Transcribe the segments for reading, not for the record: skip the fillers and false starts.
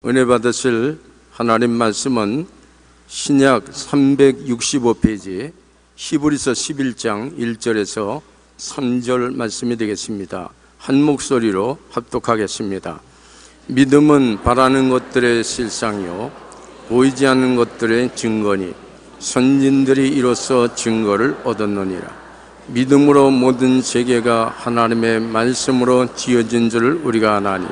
은혜 받으실 하나님 말씀은 신약 365페이지 히브리서 11장 1절에서 3절 말씀이 되겠습니다. 한 목소리로 합독하겠습니다. 믿음은 바라는 것들의 실상이요 보이지 않는 것들의 증거니 선진들이 이로써 증거를 얻었느니라. 믿음으로 모든 세계가 하나님의 말씀으로 지어진 줄 우리가 아나니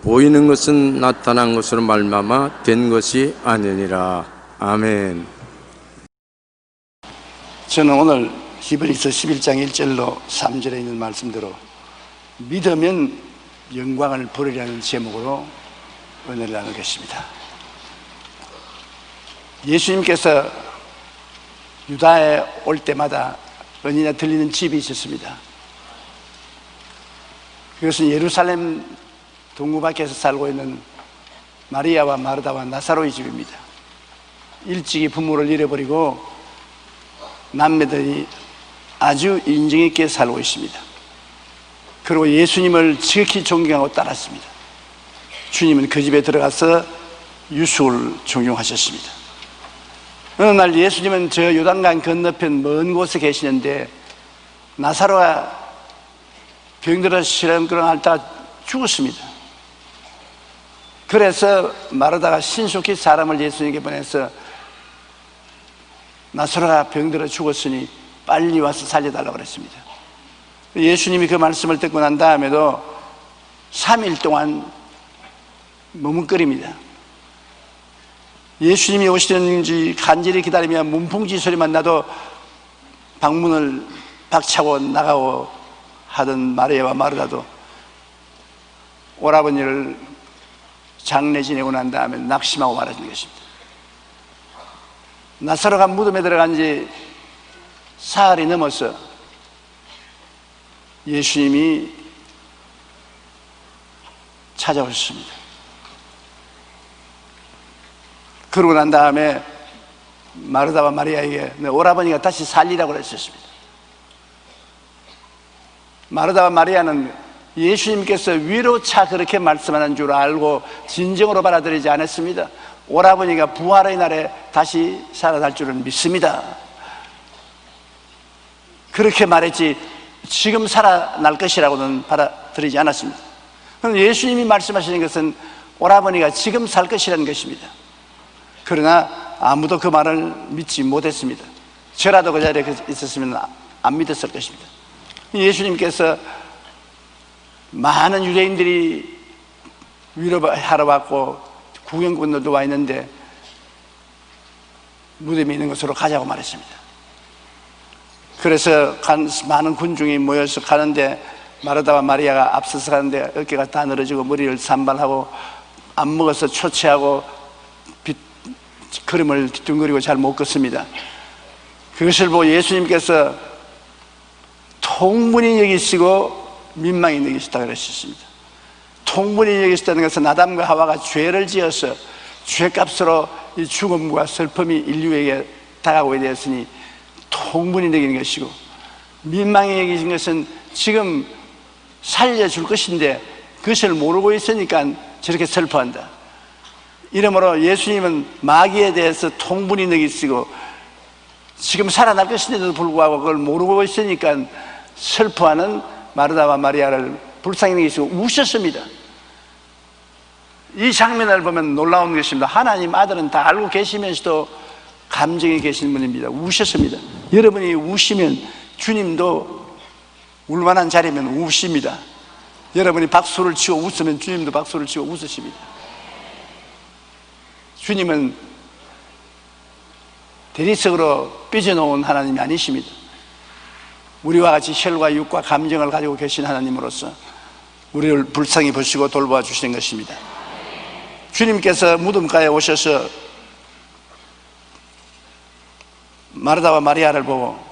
보이는 것은 나타난 것으로 말미암아 된 것이 아니니라. 아멘. 저는 오늘 히브리서 11장 1절로 3절에 있는 말씀대로 믿으면 영광을 버리라는 제목으로 은혜를 나누겠습니다. 예수님께서 유다에 올 때마다 언니나 들리는 집이 있었습니다. 그것은 예루살렘 동구 밖에서 살고 있는 마리아와 마르다와 나사로의 집입니다. 일찍이 부모를 잃어버리고 남매들이 아주 인정 있게 살고 있습니다. 그리고 예수님을 지극히 존경하고 따랐습니다. 주님은 그 집에 들어가서 유수를 존경하셨습니다. 어느 날 예수님은 저 요단강 건너편 먼 곳에 계시는데 나사로가 병들어 시름시름 앓다가 죽었습니다. 그래서 마르다가 신속히 사람을 예수님께 보내서 나사로가 병들어 죽었으니 빨리 와서 살려달라고 그랬습니다. 예수님이 그 말씀을 듣고 난 다음에도 3일 동안 머뭇거립니다. 예수님이 오시는지 간절히 기다리며 문풍지 소리만 나도 방문을 박차고 나가고 하던 마리아와 마르다도 오라버니를 장례 지내고 난 다음에 낙심하고 말하는 것입니다. 나사로가 무덤에 들어간 지 사흘이 넘어서 예수님이 찾아오셨습니다. 그러고 난 다음에 마르다와 마리아에게 오라버니가 다시 살리라고 그랬었습니다. 마르다와 마리아는 예수님께서 위로차 그렇게 말씀하는 줄 알고 진정으로 받아들이지 않았습니다. 오라버니가 부활의 날에 다시 살아날 줄은 믿습니다. 그렇게 말했지 지금 살아날 것이라고는 받아들이지 않았습니다. 그럼 예수님이 말씀하시는 것은 오라버니가 지금 살 것이라는 것입니다. 그러나 아무도 그 말을 믿지 못했습니다. 저라도 그 자리에 있었으면 안 믿었을 것입니다. 예수님께서 많은 유대인들이 위로하러 왔고 구경꾼들도 와 있는데 무덤에 있는 곳으로 가자고 말했습니다. 그래서 많은 군중이 모여서 가는데 마르다와 마리아가 앞서서 가는데 어깨가 다 늘어지고 머리를 산발하고 안 먹어서 초췌하고 걸음을 뒤뚱거리고 잘 못 걷습니다. 그것을 보고 예수님께서 통분히 여기시고 민망히 여기시다고 그러셨습니다. 통분히 여기시다는 것은 아담과 하와가 죄를 지어서 죄값으로 이 죽음과 슬픔이 인류에게 다가오게 되었으니 통분히 여기는 것이고, 민망히 여기신 것은 지금 살려줄 것인데 그것을 모르고 있으니까 저렇게 슬퍼한다. 이러므로 예수님은 마귀에 대해서 통분히 여기시고 지금 살아날 것인데도 불구하고 그걸 모르고 있으니까 슬퍼하는 마르다와 마리아를 불쌍히 여기시고 우셨습니다. 이 장면을 보면 놀라운 것입니다. 하나님 아들은 다 알고 계시면서도 감정이 계신 분입니다. 우셨습니다. 여러분이 우시면 주님도 울만한 자리면 우십니다. 여러분이 박수를 치고 웃으면 주님도 박수를 치고 웃으십니다. 주님은 대리석으로 삐져놓은 하나님이 아니십니다. 우리와 같이 혈과 육과 감정을 가지고 계신 하나님으로서 우리를 불쌍히 보시고 돌보아 주시는 것입니다. 주님께서 무덤가에 오셔서 마르다와 마리아를 보고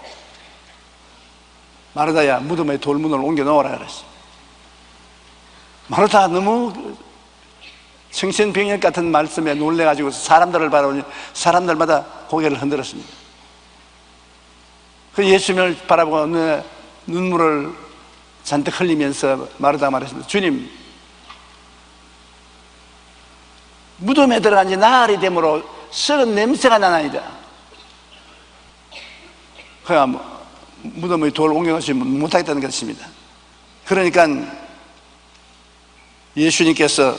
마르다야 무덤에 돌문을 옮겨 놓으라 그랬어요. 마르다 너무 청천벽력 같은 말씀에 놀래가지고 사람들을 바라보니 사람들마다 고개를 흔들었습니다. 그 예수님을 바라보고 눈물을 잔뜩 흘리면서 마르다가 말했습니다. 주님, 무덤에 들어간 지 나흘이 되므로 썩은 냄새가 나나이다. 그러니까 무덤에 돌 옮겨놓으시면 못하겠다는 것입니다. 그러니까 예수님께서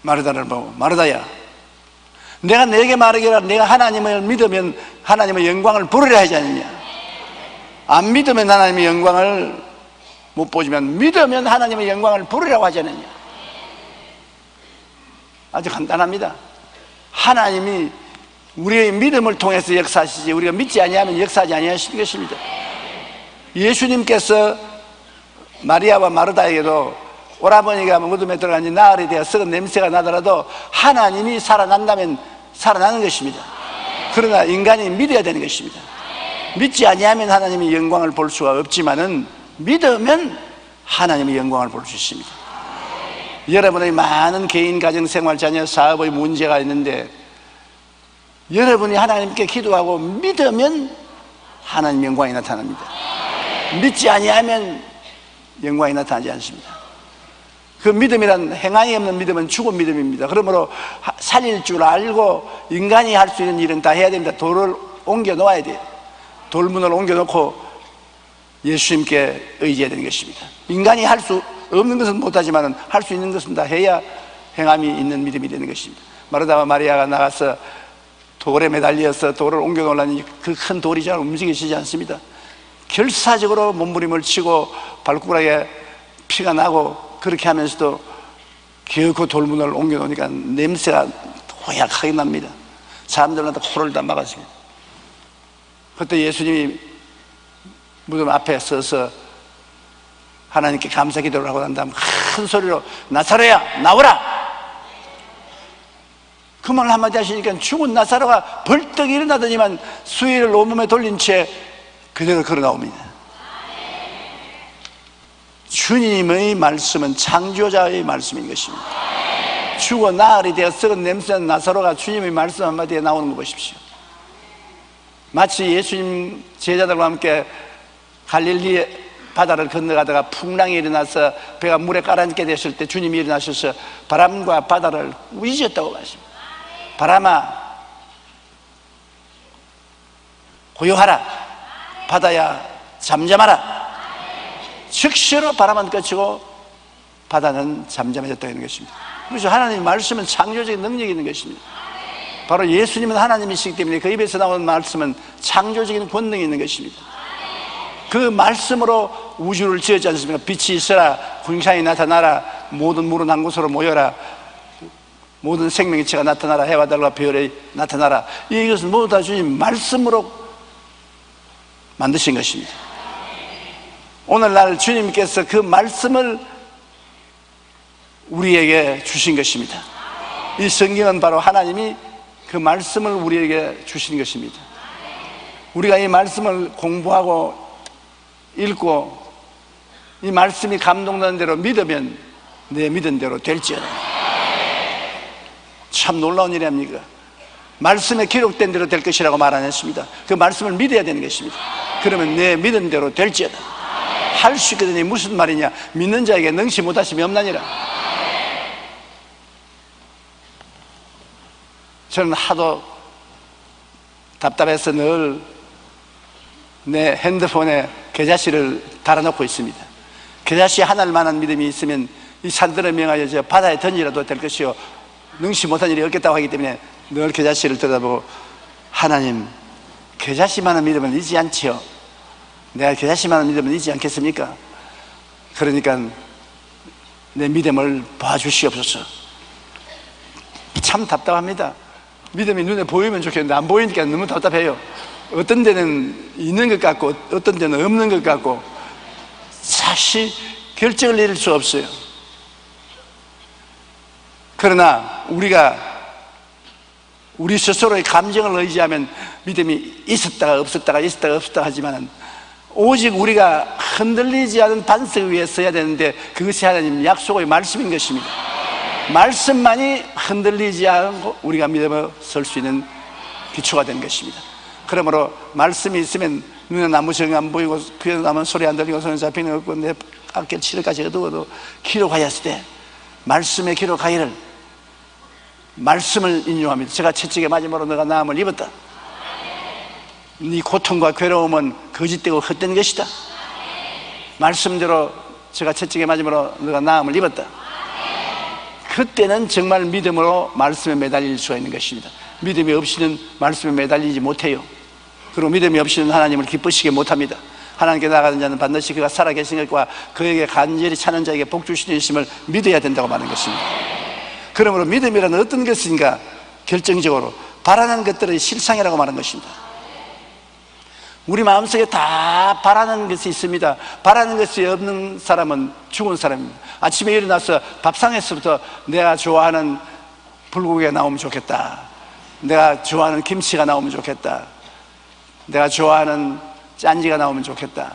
마르다를 보고, 마르다야, 내가 너에게 말하기를 내가 하나님을 믿으면 하나님의 영광을 보리라 하지 않느냐. 안 믿으면 하나님의 영광을 못 보지만 믿으면 하나님의 영광을 보리라고 하지 않느냐. 아주 간단합니다. 하나님이 우리의 믿음을 통해서 역사하시지 우리가 믿지 아니하면 역사하지 아니하시는 것입니다. 예수님께서 마리아와 마르다에게도 오라버니가 무덤에 들어간 지 나흘이 되어 썩은 냄새가 나더라도 하나님이 살아난다면 살아나는 것입니다. 그러나 인간이 믿어야 되는 것입니다. 믿지 아니하면 하나님의 영광을 볼 수가 없지만은 믿으면 하나님의 영광을 볼 수 있습니다. 여러분의 많은 개인, 가정, 생활, 자녀, 사업의 문제가 있는데 여러분이 하나님께 기도하고 믿으면 하나님 영광이 나타납니다. 믿지 아니하면 영광이 나타나지 않습니다. 그 믿음이란 행함이 없는 믿음은 죽은 믿음입니다. 그러므로 살릴 줄 알고 인간이 할 수 있는 일은 다 해야 됩니다. 돌을 옮겨 놓아야 돼요. 돌문을 옮겨 놓고 예수님께 의지해야 되는 것입니다. 인간이 할 수 없는 것은 못하지만 할 수 있는 것은 다 해야 행함이 있는 믿음이 되는 것입니다. 마르다와 마리아가 나가서 돌에 매달려서 돌을 옮겨 놓으려니 그 큰 돌이 잘 움직이시지 않습니다. 결사적으로 몸부림을 치고 발가락에 피가 나고 그렇게 하면서도 결코 돌문을 옮겨 놓으니까 냄새가 호약하게 납니다. 사람들마다 코를 다 막았습니다. 그때 예수님이 무덤 앞에 서서 하나님께 감사 기도를 하고 난 다음 큰 소리로 나사로야 나오라! 그 말 한마디 하시니까 죽은 나사로가 벌떡 일어나더니만 수의를 온몸에 돌린 채 그대로 걸어 나옵니다. 주님의 말씀은 창조자의 말씀인 것입니다. 죽어 나흘이 되어 썩은 냄새난 나사로가 주님의 말씀 한마디에 나오는 거 보십시오. 마치 예수님 제자들과 함께 갈릴리 바다를 건너가다가 풍랑이 일어나서 배가 물에 가라앉게 됐을 때 주님이 일어나셔서 바람과 바다를 우기셨다고 말씀합니다. 바람아 고요하라, 바다야 잠잠하라. 즉시로 바람은 그치고 바다는 잠잠해졌다는 것입니다. 그래서 하나님의 말씀은 창조적인 능력이 있는 것입니다. 바로 예수님은 하나님이시기 때문에 그 입에서 나오는 말씀은 창조적인 권능이 있는 것입니다. 그 말씀으로 우주를 지었지 않습니까? 빛이 있어라, 군상이 나타나라, 모든 물은 한 곳으로 모여라, 모든 생명체가 나타나라, 해와 달과 별이 나타나라. 이것은 모두 다 주님 말씀으로 만드신 것입니다. 오늘날 주님께서 그 말씀을 우리에게 주신 것입니다. 이 성경은 바로 하나님이 그 말씀을 우리에게 주신 것입니다. 우리가 이 말씀을 공부하고 읽고 이 말씀이 감동되는 대로 믿으면 내 믿은 대로 될지어다. 참 놀라운 일이 아닙니까? 말씀에 기록된 대로 될 것이라고 말 안 했습니다. 그 말씀을 믿어야 되는 것입니다. 그러면 내 믿은 대로 될지어다. 할 수 있거든요. 무슨 말이냐? 믿는 자에게 능치 못하심이 없나니라. 저는 하도 답답해서 늘 내 핸드폰에 계좌시를 달아놓고 있습니다. 계좌시 하나를 만한 믿음이 있으면 이 산들을 명하여 저 바다에 던지라도 될 것이요 능치 못한 일이 없겠다고 하기 때문에 늘 계좌시를 들여다보고 하나님 계좌시만한 믿음은 잊지 않지요. 내가 계좌시만한 믿음은 잊지 않겠습니까? 그러니까 내 믿음을 봐주시옵소서. 참 답답합니다. 믿음이 눈에 보이면 좋겠는데 안 보이니까 너무 답답해요. 어떤 데는 있는 것 같고 어떤 데는 없는 것 같고 사실 결정을 내릴 수 없어요. 그러나 우리가 우리 스스로의 감정을 의지하면 믿음이 있었다가 없었다가 있었다가 없었다가 하지만 오직 우리가 흔들리지 않은 반석 위에 서야 되는데 그것이 하나님 약속의 말씀인 것입니다. 말씀만이 흔들리지 않고 우리가 믿음을 설 수 있는 기초가 되는 것입니다. 그러므로 말씀이 있으면 눈에 나무정이 안 보이고 귀에 남은 소리 안 들리고 손에 잡히는 거 없고 내 앞길 치르까지 어두워도 기록하였을 때 말씀에 기록하기를, 말씀을 인용합니다. 제가 채찍에 맞음으로 너가 나음을 입었다. 네 고통과 괴로움은 거짓되고 헛된 것이다. 말씀대로 제가 채찍에 맞음으로 너가 나음을 입었다. 그때는 정말 믿음으로 말씀에 매달릴 수가 있는 것입니다. 믿음이 없이는 말씀에 매달리지 못해요. 그리고 믿음이 없이는 하나님을 기쁘시게 못합니다. 하나님께 나아가는 자는 반드시 그가 살아계신 것과 그에게 간절히 찾는 자에게 복 주시는 것임을 믿어야 된다고 말하는 것입니다. 그러므로 믿음이라는 어떤 것인가, 결정적으로 바라는 것들의 실상이라고 말하는 것입니다. 우리 마음속에 다 바라는 것이 있습니다. 바라는 것이 없는 사람은 죽은 사람입니다. 아침에 일어나서 밥상에서부터 내가 좋아하는 불고기가 나오면 좋겠다, 내가 좋아하는 김치가 나오면 좋겠다, 내가 좋아하는 짠지가 나오면 좋겠다.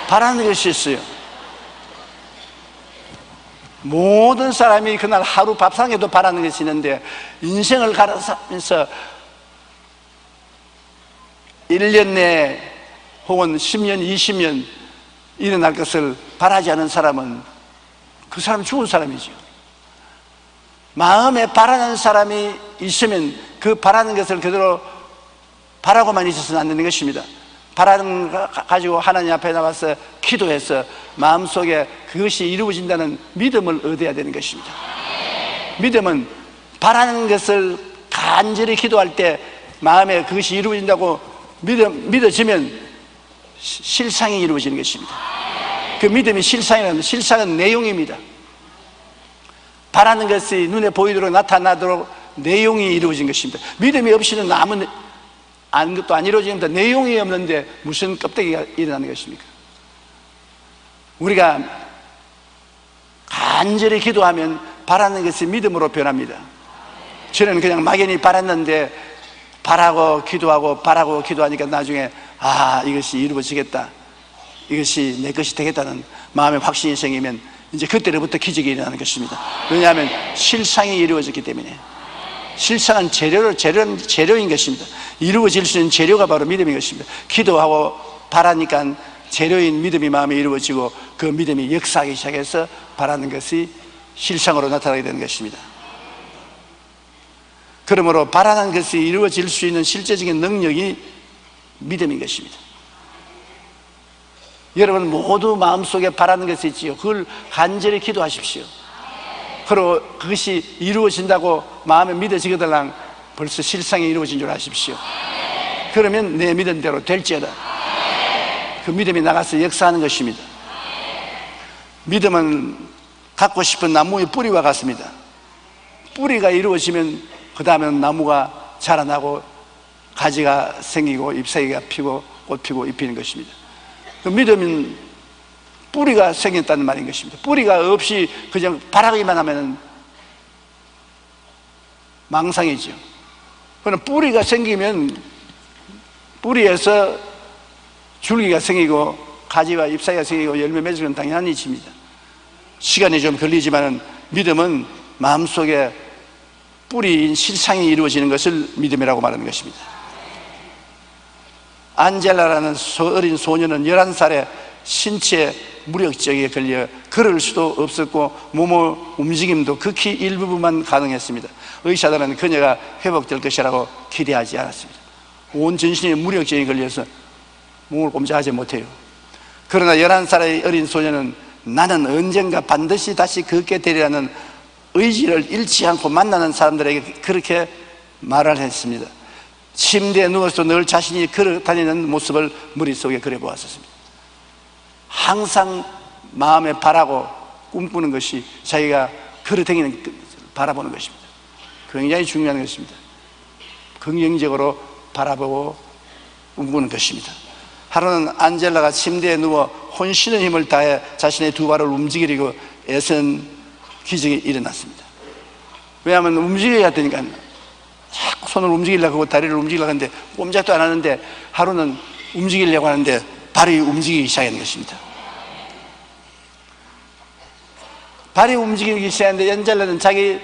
바라는 것이 있어요. 모든 사람이 그날 하루 밥상에도 바라는 것이 있는데, 인생을 가면서 1년 내에 혹은 10년, 20년 일어날 것을 바라지 않은 사람은 그 사람은 죽은 사람이죠. 마음에 바라는 사람이 있으면 그 바라는 것을 그대로 바라고만 있어서는 안 되는 것입니다. 바라는 거 가지고 하나님 앞에 나가서 기도해서 마음속에 그것이 이루어진다는 믿음을 얻어야 되는 것입니다. 믿음은 바라는 것을 간절히 기도할 때 마음에 그것이 이루어진다고 믿어지면 실상이 이루어지는 것입니다. 그 믿음이 실상이라는, 실상은 내용입니다. 바라는 것이 눈에 보이도록 나타나도록 내용이 이루어진 것입니다. 믿음이 없이는 아무것도 안 이루어집니다. 내용이 없는데 무슨 껍데기가 일어나는 것입니까? 우리가 간절히 기도하면 바라는 것이 믿음으로 변합니다. 저는 그냥 막연히 바랐는데 바라고 기도하니까 나중에 이것이 이루어지겠다, 이것이 내 것이 되겠다는 마음의 확신이 생기면 이제 그때로부터 기적이 일어나는 것입니다. 왜냐하면 실상이 이루어졌기 때문에. 실상은 재료인 것입니다. 이루어질 수 있는 재료가 바로 믿음인 것입니다. 기도하고 바라니까 재료인 믿음이 마음에 이루어지고 그 믿음이 역사하기 시작해서 바라는 것이 실상으로 나타나게 되는 것입니다. 그러므로 바라는 것이 이루어질 수 있는 실제적인 능력이 믿음인 것입니다. 여러분 모두 마음속에 바라는 것이 있지요. 그걸 간절히 기도하십시오. 그리고 그것이 이루어진다고 마음에 믿어지거들랑 벌써 실상이 이루어진 줄 아십시오. 그러면 내 믿음대로 될지어다. 그 믿음이 나가서 역사하는 것입니다. 믿음은 갖고 싶은 나무의 뿌리와 같습니다. 뿌리가 이루어지면 그 다음에는 나무가 자라나고 가지가 생기고 잎사귀가 피고 꽃 피고 잎 피는 것입니다. 그 믿음은 뿌리가 생겼다는 말인 것입니다. 뿌리가 없이 그냥 바라기만 하면 망상이죠. 그러나 뿌리가 생기면 뿌리에서 줄기가 생기고 가지와 잎사귀가 생기고 열매 맺으면 당연한 일입니다. 시간이 좀 걸리지만 믿음은 마음속에 뿌리인 실상이 이루어지는 것을 믿음이라고 말하는 것입니다. 안젤라라는 어린 소녀는 11살에 신체 무력증에 걸려 걸을 수도 없었고 몸의 움직임도 극히 일부분만 가능했습니다. 의사들은 그녀가 회복될 것이라고 기대하지 않았습니다. 온 전신에 무력증에 걸려서 몸을 꼼짝하지 못해요. 그러나 11살의 어린 소녀는 나는 언젠가 반드시 다시 걷게 되리라는 의지를 잃지 않고 만나는 사람들에게 그렇게 말을 했습니다. 침대에 누워서 늘 자신이 걸어 다니는 모습을 머릿속에 그려보았습니다. 항상 마음에 바라고 꿈꾸는 것이 자기가 걸어 다니는 것을 바라보는 것입니다. 굉장히 중요한 것입니다. 긍정적으로 바라보고 꿈꾸는 것입니다. 하루는 안젤라가 침대에 누워 혼신의 힘을 다해 자신의 두 발을 움직이려고 애쓴 기적이 일어났습니다. 왜냐하면 움직여야 되니까 자꾸 손을 움직이려고 하고 다리를 움직이려고 하는데 꼼짝도 안 하는데 하루는 움직이려고 하는데 발이 움직이기 시작하는 것입니다. 발이 움직이기 시작하는데 안젤라는 자기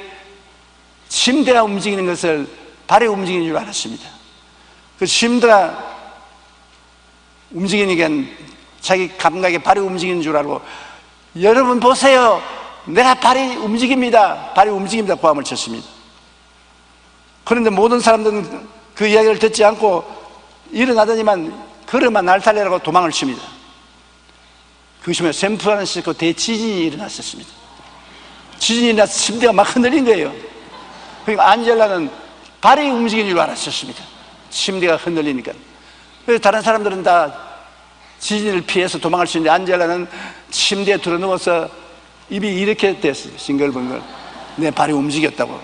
침대가 움직이는 것을 발이 움직이는 줄 알았습니다. 그 침대가 움직이니까 자기 감각에 발이 움직이는 줄 알고, 여러분 보세요, 내가 발이 움직입니다, 발이 움직입니다 고함을 쳤습니다. 그런데 모든 사람들은 그 이야기를 듣지 않고 일어나더니만 걸음만 날탈래라고 도망을 칩니다. 그것이 뭐예요? 샌프란시스코 대지진이 일어났었습니다. 지진이 일어나서 침대가 막 흔들린 거예요. 그러니까 안젤라는 발이 움직이는 줄 알았었습니다. 침대가 흔들리니까. 그래서 다른 사람들은 다 지진을 피해서 도망갈 수 있는데, 안젤라는 침대에 들어 누워서 입이 이렇게 됐어요. 싱글벙글. 내 발이 움직였다고.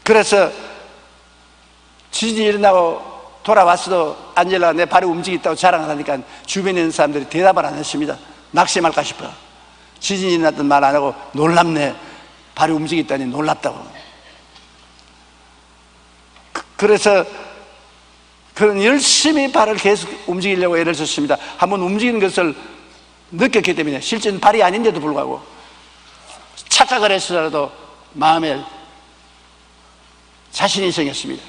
그래서 지진이 일어나고 돌아왔어도 안젤라가 내 발이 움직였다고 자랑을 하니까 주변에 있는 사람들이 대답을 안 했습니다. 낙심할까 싶어. 지진이 일어났던 말 안 하고, 놀랍네, 발이 움직였다니 놀랍다고. 그래서 그런 열심히 발을 계속 움직이려고 애를 썼습니다. 한번 움직이는 것을 느꼈기 때문에, 실제는 발이 아닌데도 불구하고 착각을 했어도 마음에 자신이 생겼습니다.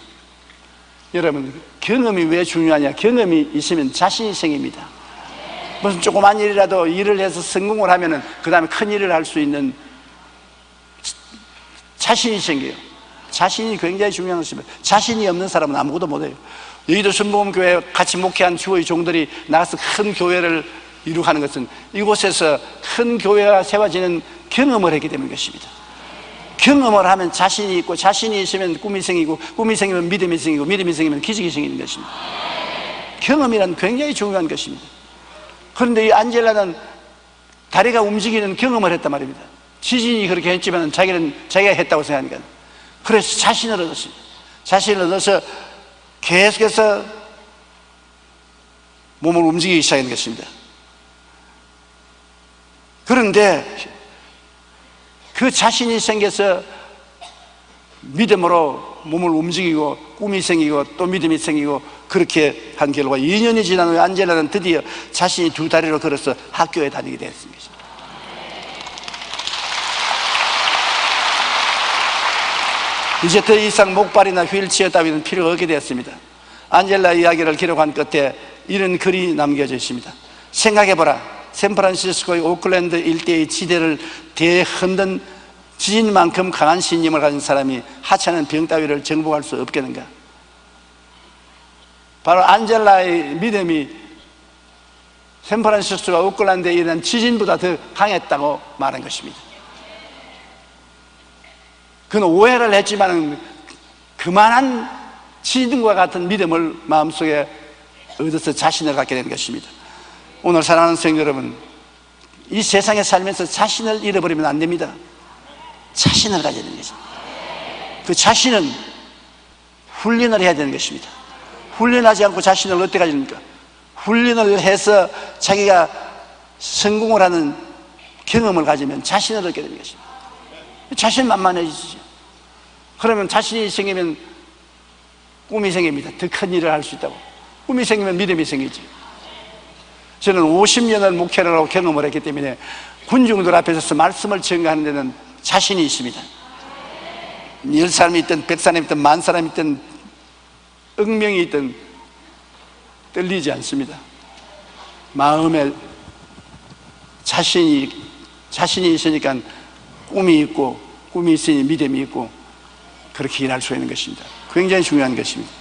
여러분, 경험이 왜 중요하냐? 경험이 있으면 자신이 생깁니다. 무슨 조그만 일이라도 일을 해서 성공을 하면은 그 다음에 큰 일을 할 수 있는 자신이 생겨요. 자신이 굉장히 중요한 것입니다. 자신이 없는 사람은 아무것도 못해요. 여의도 순복음교회 같이 목회한 주의 종들이 나가서 큰 교회를 이룩하는 것은 이곳에서 큰 교회가 세워지는 경험을 했기 때문인 것입니다. 경험을 하면 자신이 있고, 자신이 있으면 꿈이 생기고, 꿈이 생기면 믿음이 생기고, 믿음이 생기면 기적이 생기는 것입니다. 경험이란 굉장히 중요한 것입니다. 그런데 이 안젤라는 다리가 움직이는 경험을 했단 말입니다. 지진이 그렇게 했지만 자기가 했다고 생각하니까. 그래서 자신을 얻었습니다. 자신을 얻어서 계속해서 몸을 움직이기 시작하는 것입니다. 그런데 그 자신이 생겨서 믿음으로 몸을 움직이고, 꿈이 생기고, 또 믿음이 생기고, 그렇게 한 결과 2년이 지난 후에 안젤라는 드디어 자신이 두 다리로 걸어서 학교에 다니게 되었습니다. 이제 더 이상 목발이나 휠체어 따위는 필요가 없게 되었습니다. 안젤라 이야기를 기록한 끝에 이런 글이 남겨져 있습니다. 생각해보라. 샌프란시스코의 오클랜드 일대의 지대를 대흔든 지진만큼 강한 신념을 가진 사람이 하찮은 병 따위를 정복할 수 없겠는가? 바로 안젤라의 믿음이 샌프란시스코와 오클랜드에 일어난 지진보다 더 강했다고 말한 것입니다. 그는 오해를 했지만 그만한 지진과 같은 믿음을 마음속에 얻어서 자신을 갖게 된 것입니다. 오늘 사랑하는 성도 여러분, 이 세상에 살면서 자신을 잃어버리면 안 됩니다. 자신을 가져야 되는 것입니다. 그 자신은 훈련을 해야 되는 것입니다. 훈련하지 않고 자신을 어떻게 가집니까? 훈련을 해서 자기가 성공을 하는 경험을 가지면 자신을 얻게 되는 것입니다. 자신만만해지죠. 그러면 자신이 생기면 꿈이 생깁니다. 더 큰 일을 할 수 있다고. 꿈이 생기면 믿음이 생기죠. 저는 50년을 목회를 하고 경험을 했기 때문에 군중들 앞에 서서 말씀을 전가하는 데는 자신이 있습니다. 10사람이 있든 100사람이 있든 10,000사람이 있든 억명이 있든 떨리지 않습니다. 마음에 자신이 있으니까 꿈이 있고, 꿈이 있으니 믿음이 있고, 그렇게 일할 수 있는 것입니다. 굉장히 중요한 것입니다.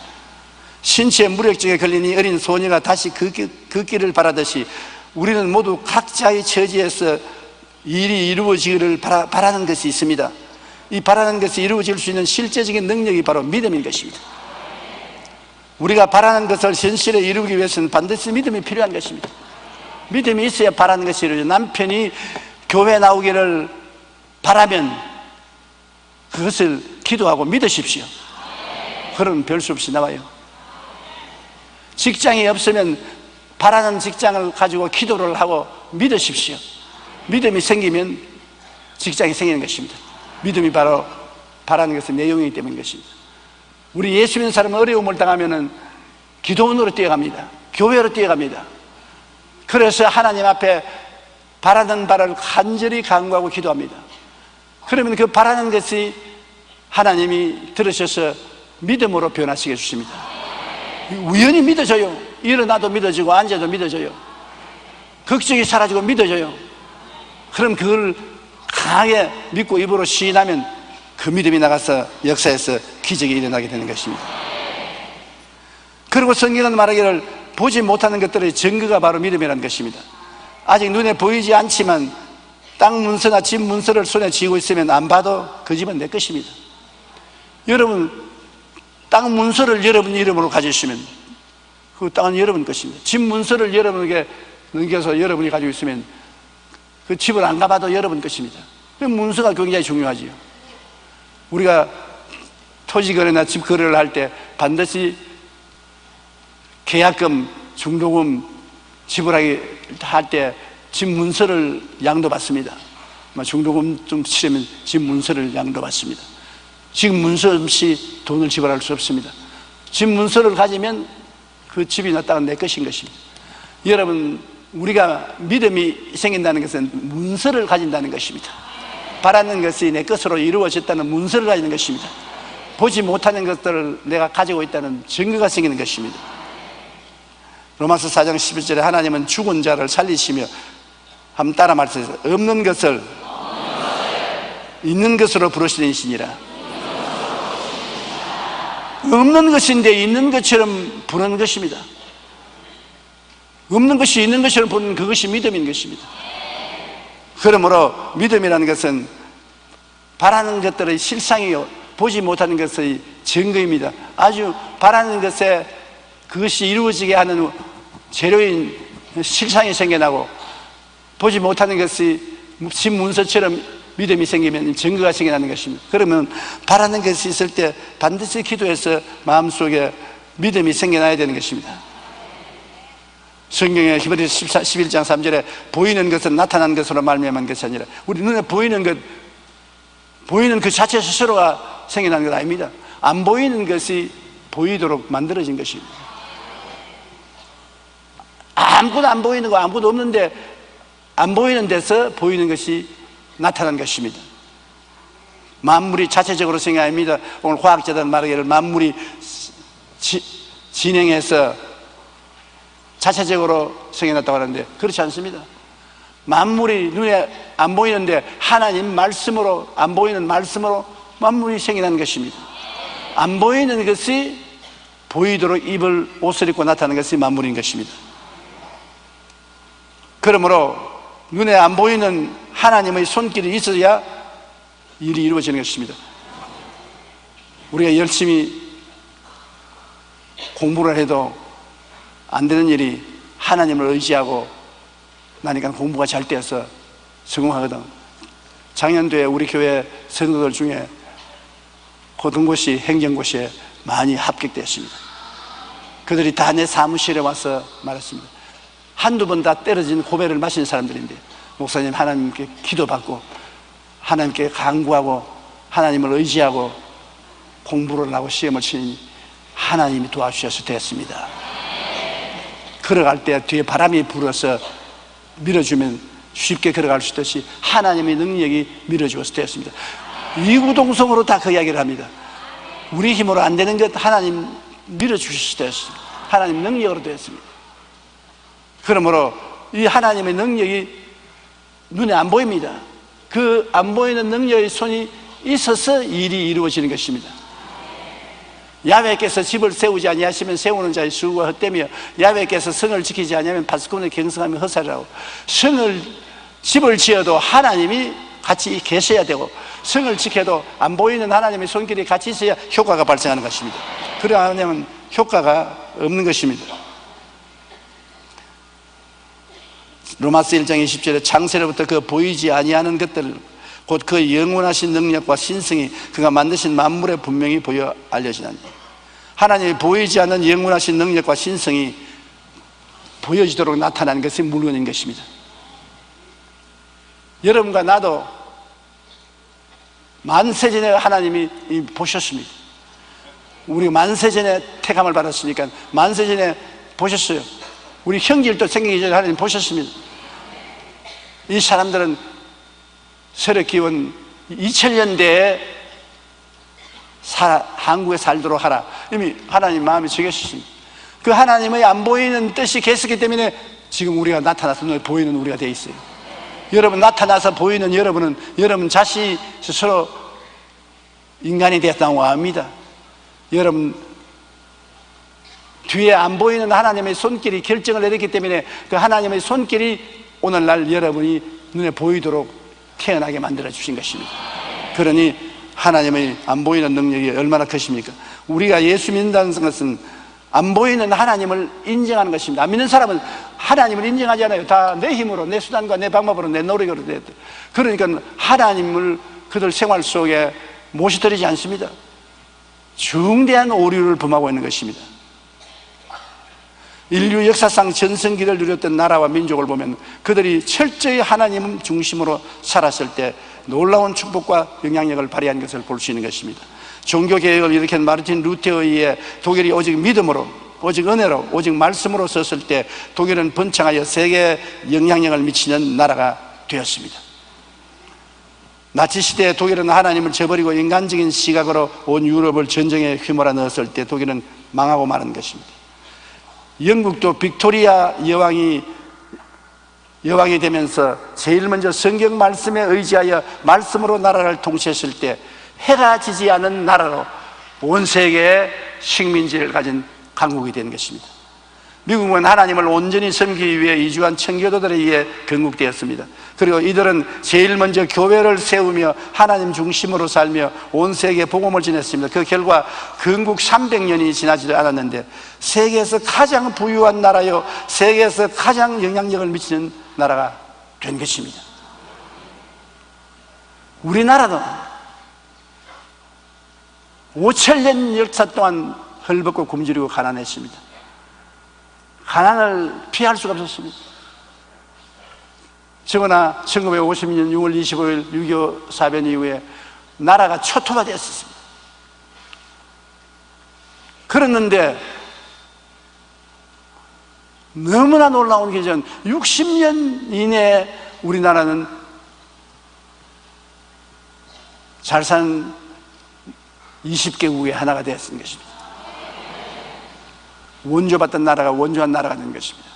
신체의 무력증에 걸린 이 어린 소녀가 다시 그 길을 바라듯이 우리는 모두 각자의 처지에서 일이 이루어지기를 바라는 것이 있습니다. 이 바라는 것이 이루어질 수 있는 실제적인 능력이 바로 믿음인 것입니다. 우리가 바라는 것을 현실에 이루기 위해서는 반드시 믿음이 필요한 것입니다. 믿음이 있어야 바라는 것이 이루어져요. 남편이 교회 나오기를 바라면 그것을 기도하고 믿으십시오. 그러면 별 수 없이 나와요. 직장이 없으면 바라는 직장을 가지고 기도를 하고 믿으십시오. 믿음이 생기면 직장이 생기는 것입니다. 믿음이 바로 바라는 것은 내용이기 때문인 것입니다. 우리 예수 믿는 사람은 어려움을 당하면 기도원으로 뛰어갑니다. 교회로 뛰어갑니다. 그래서 하나님 앞에 바라는 바를 간절히 간구하고 기도합니다. 그러면 그 바라는 것이 하나님이 들으셔서 믿음으로 변화시켜 주십니다. 우연히 믿어져요. 일어나도 믿어지고 앉아도 믿어져요. 걱정이 사라지고 믿어져요. 그럼 그걸 강하게 믿고 입으로 시인하면 그 믿음이 나가서 역사에서 기적이 일어나게 되는 것입니다. 그리고 성경은 말하기를 보지 못하는 것들의 증거가 바로 믿음이라는 것입니다. 아직 눈에 보이지 않지만 땅 문서나 집 문서를 손에 쥐고 있으면 안 봐도 그 집은 내 것입니다. 여러분, 땅 문서를 여러분 이름으로 가지시면 그 땅은 여러분 것입니다. 집 문서를 여러분에게 넘겨서 여러분이 가지고 있으면 그 집을 안 가봐도 여러분 것입니다. 그 문서가 굉장히 중요하지요. 우리가 토지 거래나 집 거래를 할 때 반드시 계약금, 중도금 지불하기 할 때 집 문서를 양도받습니다. 중도금 좀 치려면 집 문서를 양도받습니다. 집 문서 없이 돈을 지불할 수 없습니다. 집 문서를 가지면 그 집이나 땅은 내 것인 것입니다. 여러분, 우리가 믿음이 생긴다는 것은 문서를 가진다는 것입니다. 바라는 것이 내 것으로 이루어졌다는 문서를 가지는 것입니다. 보지 못하는 것들을 내가 가지고 있다는 증거가 생기는 것입니다. 로마서 4장 11절에 하나님은 죽은 자를 살리시며 한번 따라 말씀해주세요. 없는 것을 있는 것으로 부르시는 이시니라. 없는 것인데 있는 것처럼 부르는 것입니다. 없는 것이 있는 것처럼 부르는 그것이 믿음인 것입니다. 그러므로 믿음이라는 것은 바라는 것들의 실상이요, 보지 못하는 것의 증거입니다. 아주 바라는 것에 그것이 이루어지게 하는 재료인 실상이 생겨나고, 보지 못하는 것이 집 문서처럼 믿음이 생기면 증거가 생겨나는 것입니다. 그러면 바라는 것이 있을 때 반드시 기도해서 마음속에 믿음이 생겨나야 되는 것입니다. 성경에 히브리서 11장 3절에 보이는 것은 나타난 것으로 말미암은 것이 아니라, 우리 눈에 보이는 것, 보이는 그 자체 스스로가 생겨나는 것 아닙니다. 안 보이는 것이 보이도록 만들어진 것입니다. 아무것도 안 보이는 거, 아무것도 없는데 안 보이는 데서 보이는 것이 나타난 것입니다. 만물이 자체적으로 생긴 게 아닙니다. 오늘 과학자들은 말하기를 만물이 진행해서 자체적으로 생겨났다고 하는데 그렇지 않습니다. 만물이 눈에 안 보이는데 하나님 말씀으로, 안 보이는 말씀으로 만물이 생겨난 것입니다. 안 보이는 것이 보이도록 입을 옷을 입고 나타나는 것이 만물인 것입니다. 그러므로 눈에 안 보이는 하나님의 손길이 있어야 일이 이루어지는 것입니다. 우리가 열심히 공부를 해도 안 되는 일이 하나님을 의지하고 나니까 공부가 잘 되어서 성공하거든. 작년도에 우리 교회 성도들 중에 고등고시, 행정고시에 많이 합격되었습니다. 그들이 다 내 사무실에 와서 말했습니다. 한두 번 다 떨어진 고배를 마신 사람들인데, 목사님, 하나님께 기도받고 하나님께 간구하고 하나님을 의지하고 공부를 하고 시험을 치니 하나님이 도와주셔서 됐습니다. 걸어갈 때 뒤에 바람이 불어서 밀어주면 쉽게 걸어갈 수 있듯이 하나님의 능력이 밀어주어서 되었습니다. 이구동성으로 다 그 이야기를 합니다. 우리 힘으로 안 되는 것 하나님 밀어주셔서 되었습니다. 하나님 능력으로 되었습니다. 그러므로 이 하나님의 능력이 눈에 안 보입니다. 그 안 보이는 능력의 손이 있어서 일이 이루어지는 것입니다. 야훼께서 집을 세우지 아니하시면 세우는 자의 수고가 헛되며, 야훼께서 성을 지키지 아니하면 파수꾼의 경성하며 헛살이라고. 집을 지어도 하나님이 같이 계셔야 되고, 성을 지켜도 안 보이는 하나님의 손길이 같이 있어야 효과가 발생하는 것입니다. 그래 안 하면 효과가 없는 것입니다. 로마서 1장 20절에 창세로부터 그 보이지 아니하는 것들, 곧 그 영원하신 능력과 신성이 그가 만드신 만물에 분명히 보여 알려지나니. 하나님이 보이지 않는 영원하신 능력과 신성이 보여지도록 나타나는 것이 물건인 것입니다. 여러분과 나도 만세전에 하나님이 보셨습니다. 우리 만세전에 택함을 받았으니까 만세전에 보셨어요. 우리 형제들도 생기기 전에 하나님 보셨습니다. 이 사람들은 서로 기원 2000년대에 한국에 살도록 하라, 이미 하나님 마음이 정해졌습니다. 그 하나님의 안 보이는 뜻이 계시기 때문에 지금 우리가 나타나서 보이는 우리가 돼 있어요. 여러분 나타나서 보이는 여러분은 여러분 자신이 스스로 인간이 되었다고 합니다. 여러분 뒤에 안 보이는 하나님의 손길이 결정을 내렸기 때문에 그 하나님의 손길이 오늘날 여러분이 눈에 보이도록 태어나게 만들어 주신 것입니다. 그러니 하나님의 안 보이는 능력이 얼마나 크십니까? 우리가 예수 믿는다는 것은 안 보이는 하나님을 인정하는 것입니다. 안 믿는 사람은 하나님을 인정하지 않아요. 다 내 힘으로, 내 수단과 내 방법으로, 내 노력으로. 그러니까 하나님을 그들 생활 속에 모시드리지 않습니다. 중대한 오류를 범하고 있는 것입니다. 인류 역사상 전성기를 누렸던 나라와 민족을 보면 그들이 철저히 하나님 중심으로 살았을 때 놀라운 축복과 영향력을 발휘한 것을 볼 수 있는 것입니다. 종교개혁을 일으킨 마르틴 루테어에 의해 독일이 오직 믿음으로, 오직 은혜로, 오직 말씀으로 섰을 때 독일은 번창하여 세계에 영향력을 미치는 나라가 되었습니다. 나치 시대에 독일은 하나님을 저버리고 인간적인 시각으로 온 유럽을 전쟁에 휘몰아 넣었을 때 독일은 망하고 마는 것입니다. 영국도 빅토리아 여왕이 되면서 제일 먼저 성경 말씀에 의지하여 말씀으로 나라를 통치했을 때 해가 지지 않은 나라로 온 세계의 식민지를 가진 강국이 된 것입니다. 미국은 하나님을 온전히 섬기기 위해 이주한 청교도들에 의해 건국되었습니다. 그리고 이들은 제일 먼저 교회를 세우며 하나님 중심으로 살며 온 세계에 복음을 전했습니다. 그 결과 건국 300년이 지나지 않았는데 세계에서 가장 부유한 나라요, 세계에서 가장 영향력을 미치는 나라가 된 것입니다. 우리나라도 5,000년 역사 동안 헐벗고 굶주리고 가난했습니다. 가난을 피할 수가 없었습니다. 저거나 1950년 6월 25일 6.25 사변 이후에 나라가 초토화되었습니다. 그랬는데 너무나 놀라운 게 전 60년 이내에 우리나라는 잘 산 20개국의 하나가 되었던 것입니다. 원조받던 나라가 원조한 나라가 된 것입니다.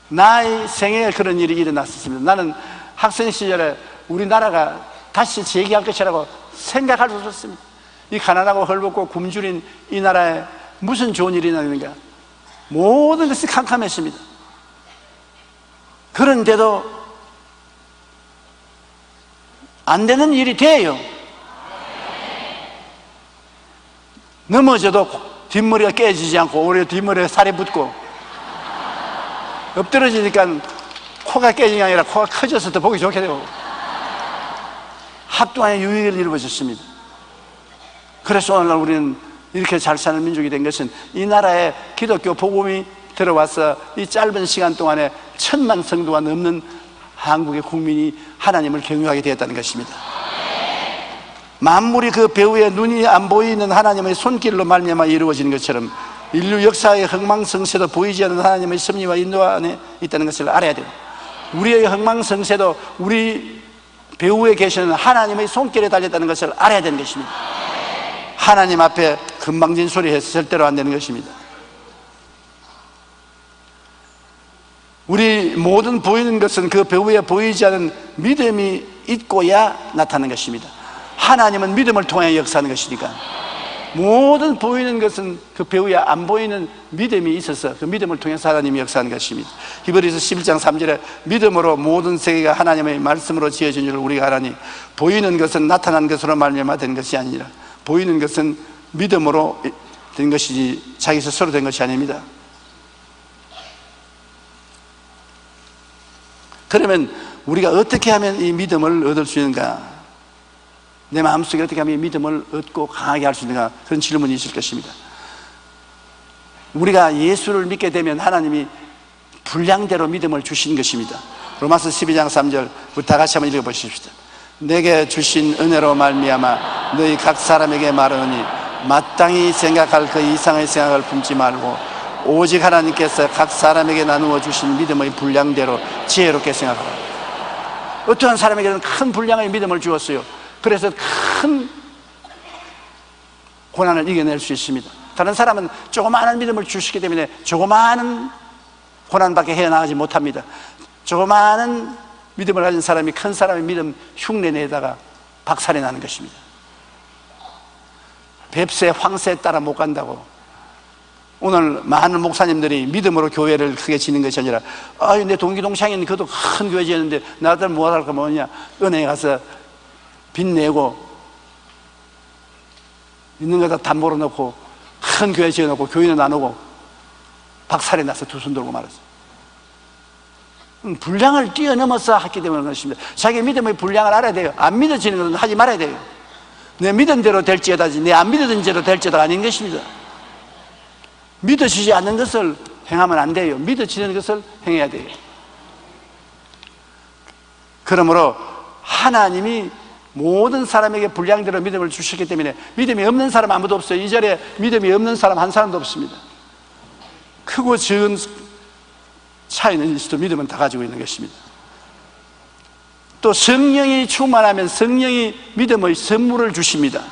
나의 생애에 그런 일이 일어났었습니다. 나는 학생 시절에 우리나라가 다시 재기할 것이라고 생각할 수 없었습니다. 이 가난하고 헐벗고 굶주린 이 나라에 무슨 좋은 일이 있는가? 모든 것이 캄캄했습니다. 그런데도 안 되는 일이 돼요. 넘어져도 뒷머리가 깨지지 않고 오히려 뒷머리에 살이 붙고 엎드러지니까 코가 깨진 게 아니라 코가 커져서 더 보기 좋게 되고 합동안의 유익을 이루어졌습니다. 그래서 오늘날 우리는 이렇게 잘 사는 민족이 된 것은 이 나라에 기독교 복음이 들어와서 이 짧은 시간 동안에 1,000만 성도가 넘는 한국의 국민이 하나님을 경유하게 되었다는 것입니다. 만물이 그 배후에 눈이 안 보이는 하나님의 손길로 말미암아 이루어지는 것처럼 인류 역사의 흥망성쇠도 보이지 않는 하나님의 섭리와 인도 안에 있다는 것을 알아야 돼요. 우리의 흥망성쇠도 우리 배후에 계시는 하나님의 손길에 달렸다는 것을 알아야 되는 것입니다. 하나님 앞에 금방진 소리 해서 절대로 안 되는 것입니다. 우리 모든 보이는 것은 그 배후에 보이지 않은 믿음이 있고야 나타나는 것입니다. 하나님은 믿음을 통해 역사하는 것이니까 모든 보이는 것은 그 배후에 안 보이는 믿음이 있어서 그 믿음을 통해서 하나님이 역사하는 것입니다. 히브리서 11장 3절에 믿음으로 모든 세계가 하나님의 말씀으로 지어진 줄 우리가 알아니 보이는 것은 나타난 것으로 말미암아 된 것이 아니라 보이는 것은 믿음으로 된 것이지 자기 스스로 된 것이 아닙니다. 그러면 우리가 어떻게 하면 이 믿음을 얻을 수 있는가? 내 마음속에 어떻게 하면 이 믿음을 얻고 강하게 할 수 있는가? 그런 질문이 있을 것입니다. 우리가 예수를 믿게 되면 하나님이 분량대로 믿음을 주신 것입니다. 로마서 12장 3절 우리 다 같이 한번 읽어보십시오. 내게 주신 은혜로 말미암아 너희 각 사람에게 말하노니 마땅히 생각할 그 이상의 생각을 품지 말고 오직 하나님께서 각 사람에게 나누어 주신 믿음의 분량대로 지혜롭게 생각하라. 어떠한 사람에게는 큰 분량의 믿음을 주었어요. 그래서 큰 고난을 이겨낼 수 있습니다. 다른 사람은 조그마한 믿음을 주시기 때문에 조그마한 고난밖에 헤어나가지 못합니다. 조그마한 믿음을 가진 사람이 큰 사람의 믿음 흉내내다가 박살이 나는 것입니다. 뱁새 황새에 따라 못 간다고 오늘 많은 목사님들이 믿음으로 교회를 크게 지는 것이 아니라 내 동기동창인 그도 큰 교회 지었는데 나들 뭐 할까 뭐냐, 은행에 가서 빚 내고 있는 거 다 담보로 넣고 큰 교회 지어놓고 교인은 안 오고 박살이 나서 두 손 들고 말았어요. 분량을 뛰어넘어서 했기 때문에 그렇습니다. 자기 믿음의 분량을 알아야 돼요. 안 믿어지는 것은 하지 말아야 돼요. 내 믿은 대로 될지어다지 내 안 믿어진 대로 될지어다 아닌 것입니다. 믿어지지 않는 것을 행하면 안 돼요. 믿어지는 것을 행해야 돼요. 그러므로 하나님이 모든 사람에게 분량대로 믿음을 주셨기 때문에 믿음이 없는 사람 아무도 없어요. 이 자리에 믿음이 없는 사람 한 사람도 없습니다. 크고 적은 차이는 있어도 믿음은 다 가지고 있는 것입니다. 또 성령이 충만하면 성령이 믿음의 선물을 주십니다.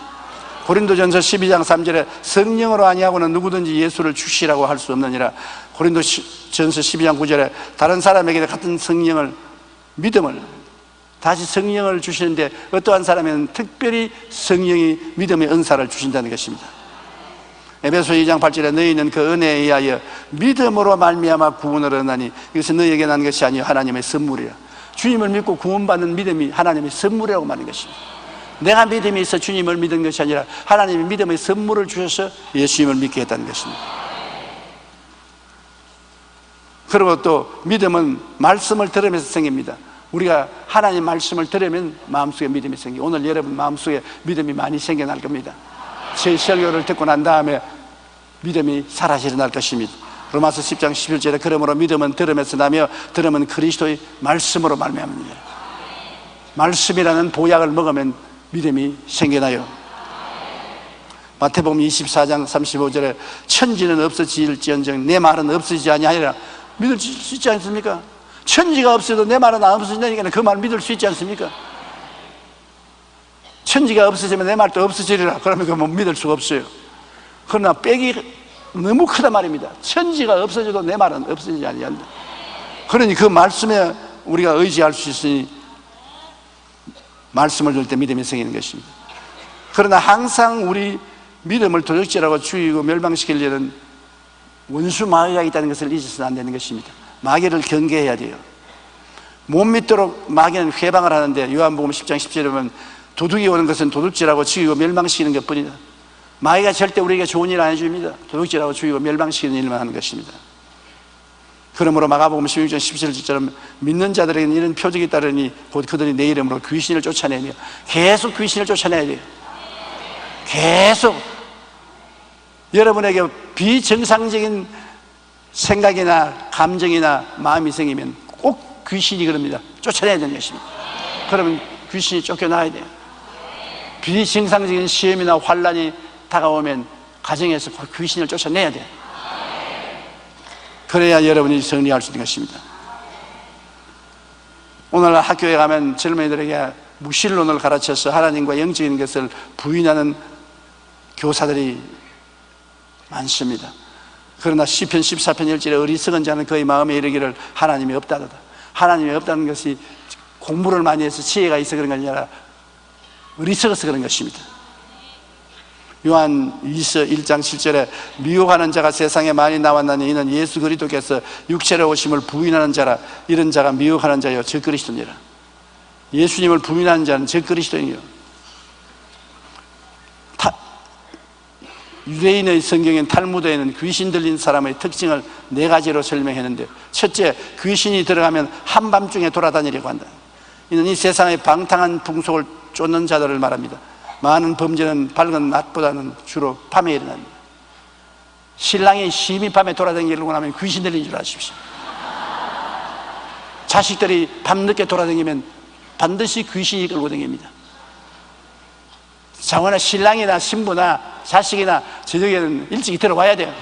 고린도전서 12장 3절에 성령으로 아니하고는 누구든지 예수를 주시라고 할 수 없느니라. 고린도전서 12장 9절에 다른 사람에게 같은 성령을, 믿음을, 다시 성령을 주시는데 어떠한 사람에는 특별히 성령이 믿음의 은사를 주신다는 것입니다. 에베소 2장 8절에 너희는 그 은혜에 의하여 믿음으로 말미암아 구원을 얻나니 이것은 너희에게 난 것이 아니요 하나님의 선물이라. 주님을 믿고 구원받는 믿음이 하나님의 선물이라고 말하는 것입니다. 내가 믿음이 있어 주님을 믿은 것이 아니라 하나님이 믿음의 선물을 주셔서 예수님을 믿게 했다는 것입니다. 그리고 또 믿음은 말씀을 들으면서 생깁니다. 우리가 하나님 말씀을 들으면 마음속에 믿음이 생기고, 오늘 여러분 마음속에 믿음이 많이 생겨날 겁니다. 제 설교를 듣고 난 다음에 믿음이 사라져 일어날 것입니다. 로마서 10장 11절에 그러므로 믿음은 들음에서 나며 들음은 그리스도의 말씀으로 말미암느니라. 말씀이라는 보약을 먹으면 믿음이 생겨나요. 마태복음 24장 35절에 천지는 없어질지언정 내 말은 없어지지 아니하리라. 믿을 수 있지 않습니까? 천지가 없어도 내 말은 안 없어진다니까 그 말 믿을 수 있지 않습니까? 천지가 없어지면 내 말도 없어지리라. 그러면 그거 믿을 수가 없어요. 그러나 빽이 너무 크단 말입니다. 천지가 없어져도 내 말은 없어지지 아니한다. 그러니 그 말씀에 우리가 의지할 수 있으니 말씀을 들을 때 믿음이 생기는 것입니다. 그러나 항상 우리 믿음을 도적질하고 죽이고 멸망시키려는 원수 마귀가 있다는 것을 잊어서는 안 되는 것입니다. 마귀를 경계해야 돼요. 못 믿도록 마귀는 회방을 하는데 요한복음 10장 10절에 보면 도둑이 오는 것은 도둑질하고 죽이고 멸망시키는 것뿐이다. 마귀가 절대 우리에게 좋은 일 안 해줍니다. 도둑질하고 죽이고 멸망시키는 일만 하는 것입니다. 그러므로 마가복음 16장 17절처럼 믿는 자들에게는 이런 표적이 따르니 곧 그들이 내 이름으로 귀신을 쫓아내며, 계속 귀신을 쫓아내야 돼요. 계속 여러분에게 비정상적인 생각이나 감정이나 마음이 생기면 꼭 귀신이 그럽니다. 쫓아내야 되는 것입니다. 그러면 귀신이 쫓겨나야 돼요. 비정상적인 시험이나 환란이 다가오면 가정에서 귀신을 쫓아내야 돼요. 그래야 여러분이 승리할 수 있는 것입니다. 오늘 학교에 가면 젊은이들에게 무신론을 가르쳐서 하나님과 영적인 것을 부인하는 교사들이 많습니다. 그러나 시편 14편 1절에 어리석은 자는 그의 마음에 이르기를 하나님이 없다더다. 하나님이 없다는 것이 공부를 많이 해서 지혜가 있어 그런 게 아니라 어리석어서 그런 것입니다. 요한 1장 7절에 미혹하는 자가 세상에 많이 나왔나니 이는 예수 그리스도께서 육체로 오심을 부인하는 자라. 이런 자가 미혹하는 자요 저 그리스도니라. 예수님을 부인하는 자는 저 그리스도니요. 유대인의 성경엔 탈무드에는 귀신 들린 사람의 특징을 4가지로 설명했는데, 첫째, 귀신이 들어가면 한밤중에 돌아다니려고 한다. 이는 이 세상의 방탕한 풍속을 쫓는 자들을 말합니다. 많은 범죄는 밝은 낮보다는 주로 밤에 일어납니다. 신랑이 심히 밤에 돌아다니려고 하면 귀신 들린 줄 아십시오. 자식들이 밤늦게 돌아다니면 반드시 귀신이 끌고 다닙니다. 장원아, 신랑이나 신부나 자식이나 저녁에는 일찍 들어와야 돼요.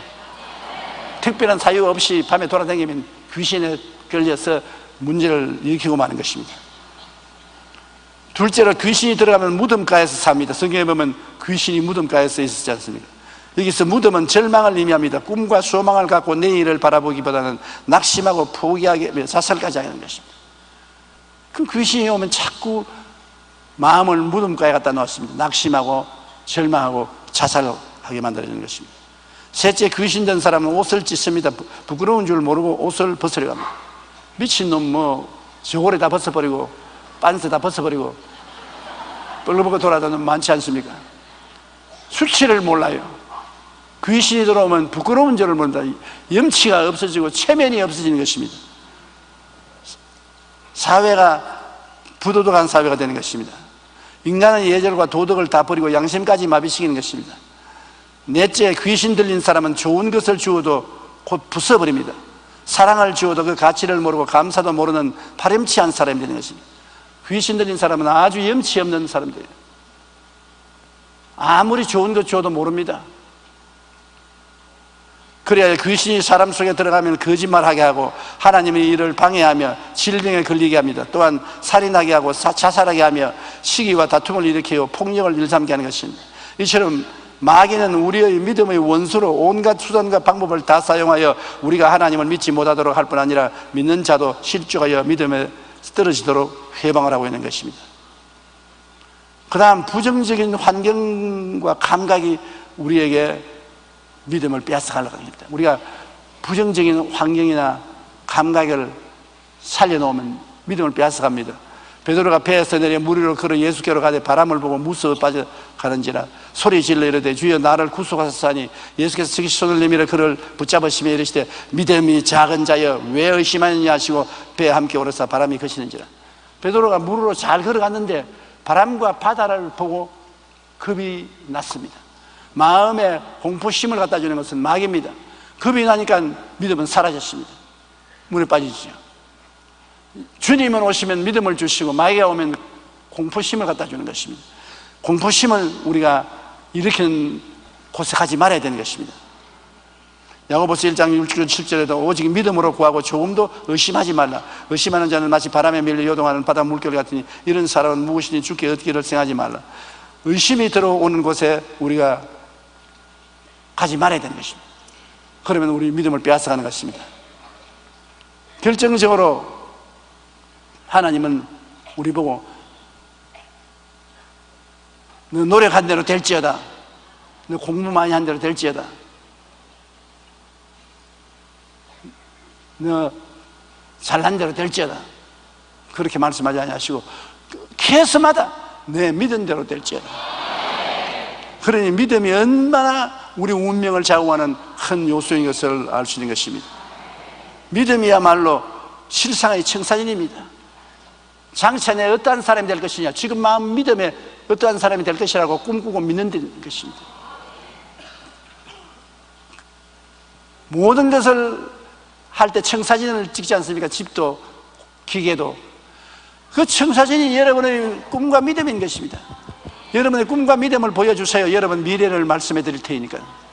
특별한 사유 없이 밤에 돌아다니면 귀신에 걸려서 문제를 일으키고 마는 것입니다. 둘째로, 귀신이 들어가면 무덤가에서 삽니다. 성경에 보면 귀신이 무덤가에서 있었지 않습니까? 여기서 무덤은 절망을 의미합니다. 꿈과 소망을 갖고 내일을 바라보기보다는 낙심하고 포기하게 자살까지 하는 것입니다. 그 귀신이 오면 자꾸 마음을 무덤가에 갖다 놓았습니다. 낙심하고 절망하고 자살하게 만들어지는 것입니다. 셋째, 귀신 된 사람은 옷을 찢습니다. 부끄러운 줄 모르고 옷을 벗으려 합니다. 미친놈 저고리 다 벗어버리고 빤스 다 벗어버리고 뻘거벗고 돌아다니는 많지 않습니까? 수치를 몰라요. 귀신이 들어오면 부끄러운 줄을 모른다. 염치가 없어지고 체면이 없어지는 것입니다. 사회가 부도덕한 사회가 되는 것입니다. 인간은 예절과 도덕을 다 버리고 양심까지 마비시키는 것입니다. 넷째, 귀신 들린 사람은 좋은 것을 주어도 곧 부숴버립니다. 사랑을 주어도 그 가치를 모르고 감사도 모르는 파렴치한 사람이 되는 것입니다. 귀신 들린 사람은 아주 염치 없는 사람들이에요. 아무리 좋은 것 줘도 모릅니다. 그래야 귀신이 사람 속에 들어가면 거짓말하게 하고 하나님의 일을 방해하며 질병에 걸리게 합니다. 또한 살인하게 하고 자살하게 하며 시기와 다툼을 일으키고 폭력을 일삼게 하는 것입니다. 이처럼 마귀는 우리의 믿음의 원수로 온갖 수단과 방법을 다 사용하여 우리가 하나님을 믿지 못하도록 할 뿐 아니라 믿는 자도 실족하여 믿음에 떨어지도록 회방을 하고 있는 것입니다. 그 다음 부정적인 환경과 감각이 우리에게 믿음을 빼앗아가려고 합니다. 우리가 부정적인 환경이나 감각을 살려놓으면 믿음을 빼앗아갑니다. 베드로가 배에서 내려 물 위로 걸어 예수께로 가되 바람을 보고 무서워 빠져가는지라 소리 질러 이르되 주여 나를 구속하소서하니 예수께서 즉시 손을 내밀어 그를 붙잡으시며 이르시되 믿음이 작은 자여 왜 의심하느냐 하시고 배에 함께 오르사 바람이 거시는지라. 베드로가 물으로 잘 걸어갔는데 바람과 바다를 보고 겁이 났습니다. 마음에 공포심을 갖다 주는 것은 마귀입니다. 겁이 나니까 믿음은 사라졌습니다. 물에 빠지죠. 주님은 오시면 믿음을 주시고 마귀가 오면 공포심을 갖다 주는 것입니다. 공포심을 우리가 일으키는 곳에 가지 말아야 되는 것입니다. 야고보서 1장 6절 7절에도 오직 믿음으로 구하고 조금도 의심하지 말라. 의심하는 자는 마치 바람에 밀려 요동하는 바다 물결 같으니 이런 사람은 무엇이니 죽게 얻기를 생각하지 말라. 의심이 들어오는 곳에 우리가 가지 말아야 되는 것입니다. 그러면 우리 믿음을 빼앗아가는 것입니다. 결정적으로 하나님은 우리 보고 너 노력한 대로 될지어다, 너 공부 많이 한 대로 될지어다, 너 잘난 대로 될지어다, 그렇게 말씀하지 아니하시고 케이스마다 내 믿은 대로 될지어다. 그러니 믿음이 얼마나 우리 운명을 좌우하는 큰 요소인 것을 알 수 있는 것입니다. 믿음이야말로 실상의 청사진입니다. 장차 내 어떠한 사람이 될 것이냐, 지금 마음 믿음에 어떠한 사람이 될 것이라고 꿈꾸고 믿는 것입니다. 모든 것을 할 때 청사진을 찍지 않습니까? 집도 기계도. 그 청사진이 여러분의 꿈과 믿음인 것입니다. 여러분의 꿈과 믿음을 보여주세요. 여러분 미래를 말씀해 드릴 테니까요.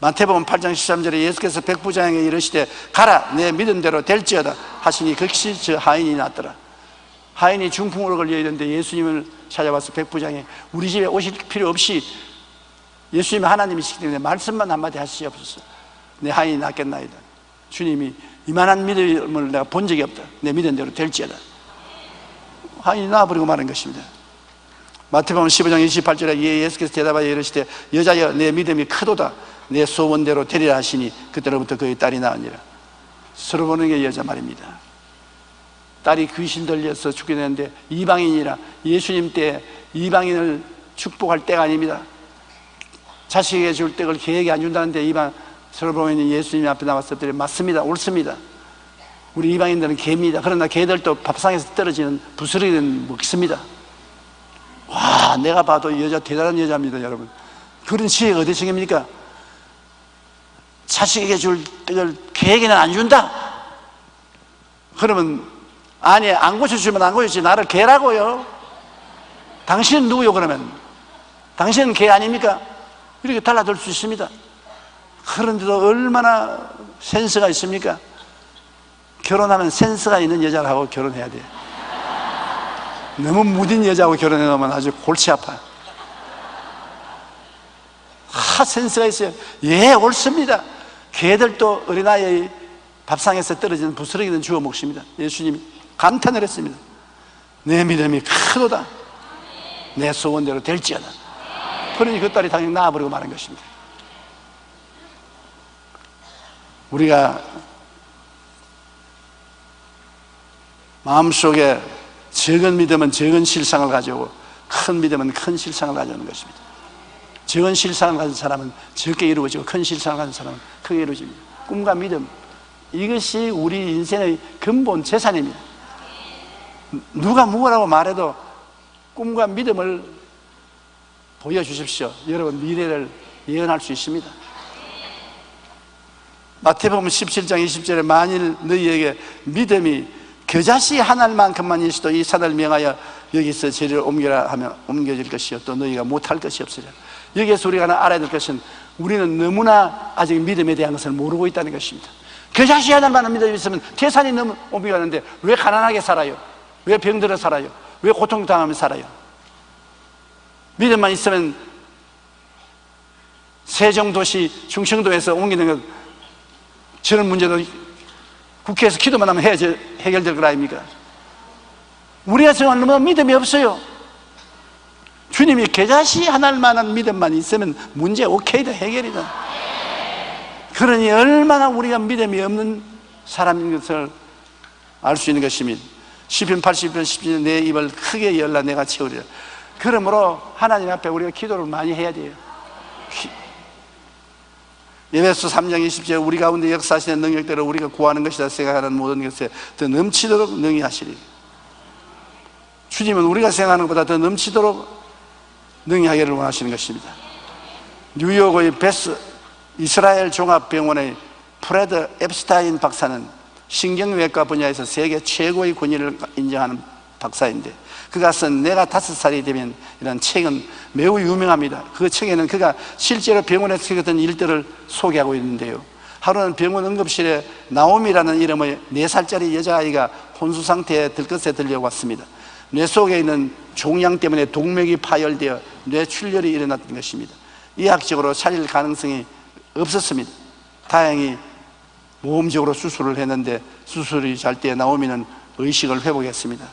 마태복음 8장 13절에 예수께서 백부장에게 이르시되 가라 내 믿은 대로 될지어다 하시니 즉시 저 하인이 났더라. 하인이 중풍으로 걸려 있는데 예수님을 찾아와서 백부장이 우리 집에 오실 필요 없이 예수님이 하나님이시기 때문에 말씀만 한마디 하시옵소서. 내 하인이 낫겠나이다. 주님이 이만한 믿음을 내가 본 적이 없다. 내 믿은 대로 될지어다. 하인이 나와버리고 마는 것입니다. 마태복음 15장 28절에 예수께서 대답하여 이르시되 여자여 내 믿음이 크도다. 내 소원대로 되리라 하시니 그때로부터 그의 딸이 나으니라. 서로 보는 게 여자 말입니다. 딸이 귀신 들려서 죽게 되는데 이방인이라. 예수님 때 이방인을 축복할 때가 아닙니다. 자식에게 줄 떡을 개에게 안 준다는데 이방 서로 보면 예수님 앞에 나와서 맞습니다. 옳습니다. 우리 이방인들은 개입니다. 그러나 개들도 밥상에서 떨어지는 부스러기는 먹습니다. 와, 내가 봐도 여자 대단한 여자입니다, 여러분. 그런 지혜가 어디 생깁니까? 자식에게 줄 떡을 개에게는 안 준다? 그러면 아니, 안 고쳐주면 안 고쳐주지 나를 개라고요? 당신은 누구요 그러면? 당신은 개 아닙니까? 이렇게 달라들 수 있습니다. 그런데도 얼마나 센스가 있습니까? 결혼하면 센스가 있는 여자하고 결혼해야 돼요. 너무 무딘 여자하고 결혼해 놓으면 아주 골치 아파요. 다 센스가 있어요. 예, 옳습니다. 개들도 어린아이의 밥상에서 떨어지는 부스러기는 주워 먹습니다. 예수님이 감탄을 했습니다. 내 믿음이 크도다. 내 소원대로 될지어다. 그러니 그 딸이 당연히 나와버리고 마는 것입니다. 우리가 마음속에 적은 믿음은 적은 실상을 가져오고 큰 믿음은 큰 실상을 가져오는 것입니다. 적은 실상을 가진 사람은 적게 이루어지고 큰 실상을 가진 사람은 크게 이루어집니다. 꿈과 믿음, 이것이 우리 인생의 근본 재산입니다. 누가 뭐라고 말해도 꿈과 믿음을 보여주십시오. 여러분 미래를 예언할 수 있습니다. 마태복음 17장 20절에 만일 너희에게 믿음이 겨자씨 한 알만큼만 있어도 이 산을 명하여 여기서 저리를 옮겨라 하면 옮겨질 것이요 또 너희가 못할 것이 없으리라. 여기에서 우리가 알아야 될 것은 우리는 너무나 아직 믿음에 대한 것을 모르고 있다는 것입니다. 겨자씨 한 알만한 믿음이 있으면 태산이 너무 옮겨가는데 왜 가난하게 살아요? 왜 병들어 살아요? 왜 고통당하며 살아요? 믿음만 있으면 세종도시 충청도에서 옮기는 것, 저런 문제도 국회에서 기도만 하면 해결될 거 아닙니까? 우리가 생각하는 믿음이 없어요. 주님이 겨자씨 한 알만한 믿음만 있으면 문제 오케이다, 해결이다. 그러니 얼마나 우리가 믿음이 없는 사람인 것을 알 수 있는 것입니다. 시편 80편 10편 내 입을 크게 열라 내가 채우리라. 그러므로 하나님 앞에 우리가 기도를 많이 해야 돼요. 에베소 3장 20절 우리 가운데 역사하시는 능력대로 우리가 구하는 것이다 생각하는 모든 것에 더 넘치도록 능히 하시리. 주님은 우리가 생각하는 것보다 더 넘치도록 능히 하기를 원하시는 것입니다. 뉴욕의 베스 이스라엘 종합병원의 프레드 앱스타인 박사는 신경외과 분야에서 세계 최고의 권위를 인정하는 박사인데 그가 쓴 내가 5살이 되면 이라는 책은 매우 유명합니다. 그 책에는 그가 실제로 병원에서 겪었던 일들을 소개하고 있는데요, 하루는 병원 응급실에 나옴이라는 이름의 4살짜리 여자아이가 혼수 상태에 들것에 들려왔습니다. 뇌 속에 있는 종양 때문에 동맥이 파열되어 뇌출혈이 일어났던 것입니다. 의학적으로 살릴 가능성이 없었습니다. 다행히 모험적으로 수술을 했는데 수술이 잘 때 나오미는 의식을 회복했습니다.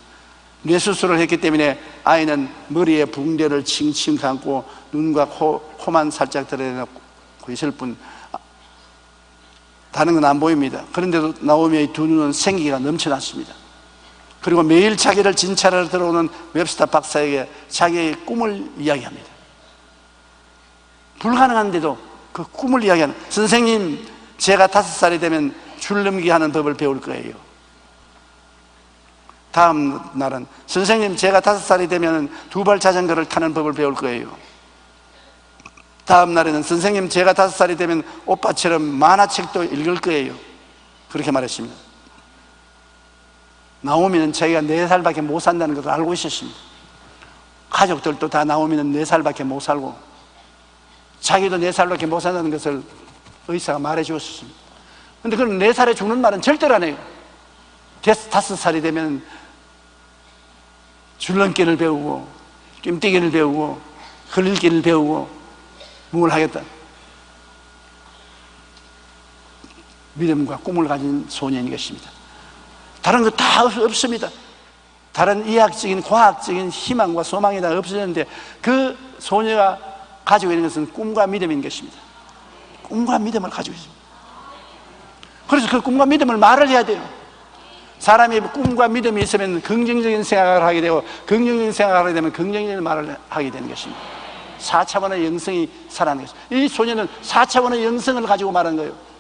뇌수술을 했기 때문에 아이는 머리에 붕대를 칭칭 감고 눈과 코만 살짝 드러내고 있을 뿐 다른 건 안 보입니다. 그런데도 나오미의 두 눈은 생기가 넘쳐났습니다. 그리고 매일 자기를 진찰하러 들어오는 웹스터 박사에게 자기의 꿈을 이야기합니다. 불가능한데도 그 꿈을 이야기하는, 선생님 제가 5살이 되면 줄넘기 하는 법을 배울 거예요. 다음 날은 선생님 제가 5살이 되면 2발 자전거를 타는 법을 배울 거예요. 다음 날에는 선생님 제가 5살이 되면 오빠처럼 만화책도 읽을 거예요. 그렇게 말했습니다. 나오미는 자기가 4살밖에 못 산다는 것을 알고 있었습니다. 가족들도 다 나오미는 4살밖에 못 살고 자기도 4살밖에 못 산다는 것을 의사가 말해 주었습니다. 그런데 그런 4살에 죽는 말은 절대로 안 해요. 5살이 되면 줄넘기를 배우고 뜀뛰기를 배우고 흘릴기를 배우고 뭘 하겠다. 믿음과 꿈을 가진 소년인 것입니다. 다른 거 다 없습니다. 다른 이학적인 과학적인 희망과 소망이 다 없어졌는데 그 소녀가 가지고 있는 것은 꿈과 믿음인 것입니다. 꿈과 믿음을 가지고 있습니다. 그래서 그 꿈과 믿음을 말을 해야 돼요. 사람이 꿈과 믿음이 있으면 긍정적인 생각을 하게 되고 긍정적인 생각을 하게 되면 긍정적인 말을 하게 되는 것입니다. 4차원의 영성이 살아나는 것입니다. 이 소녀는 4차원의 영성을 가지고 말하는 거예요.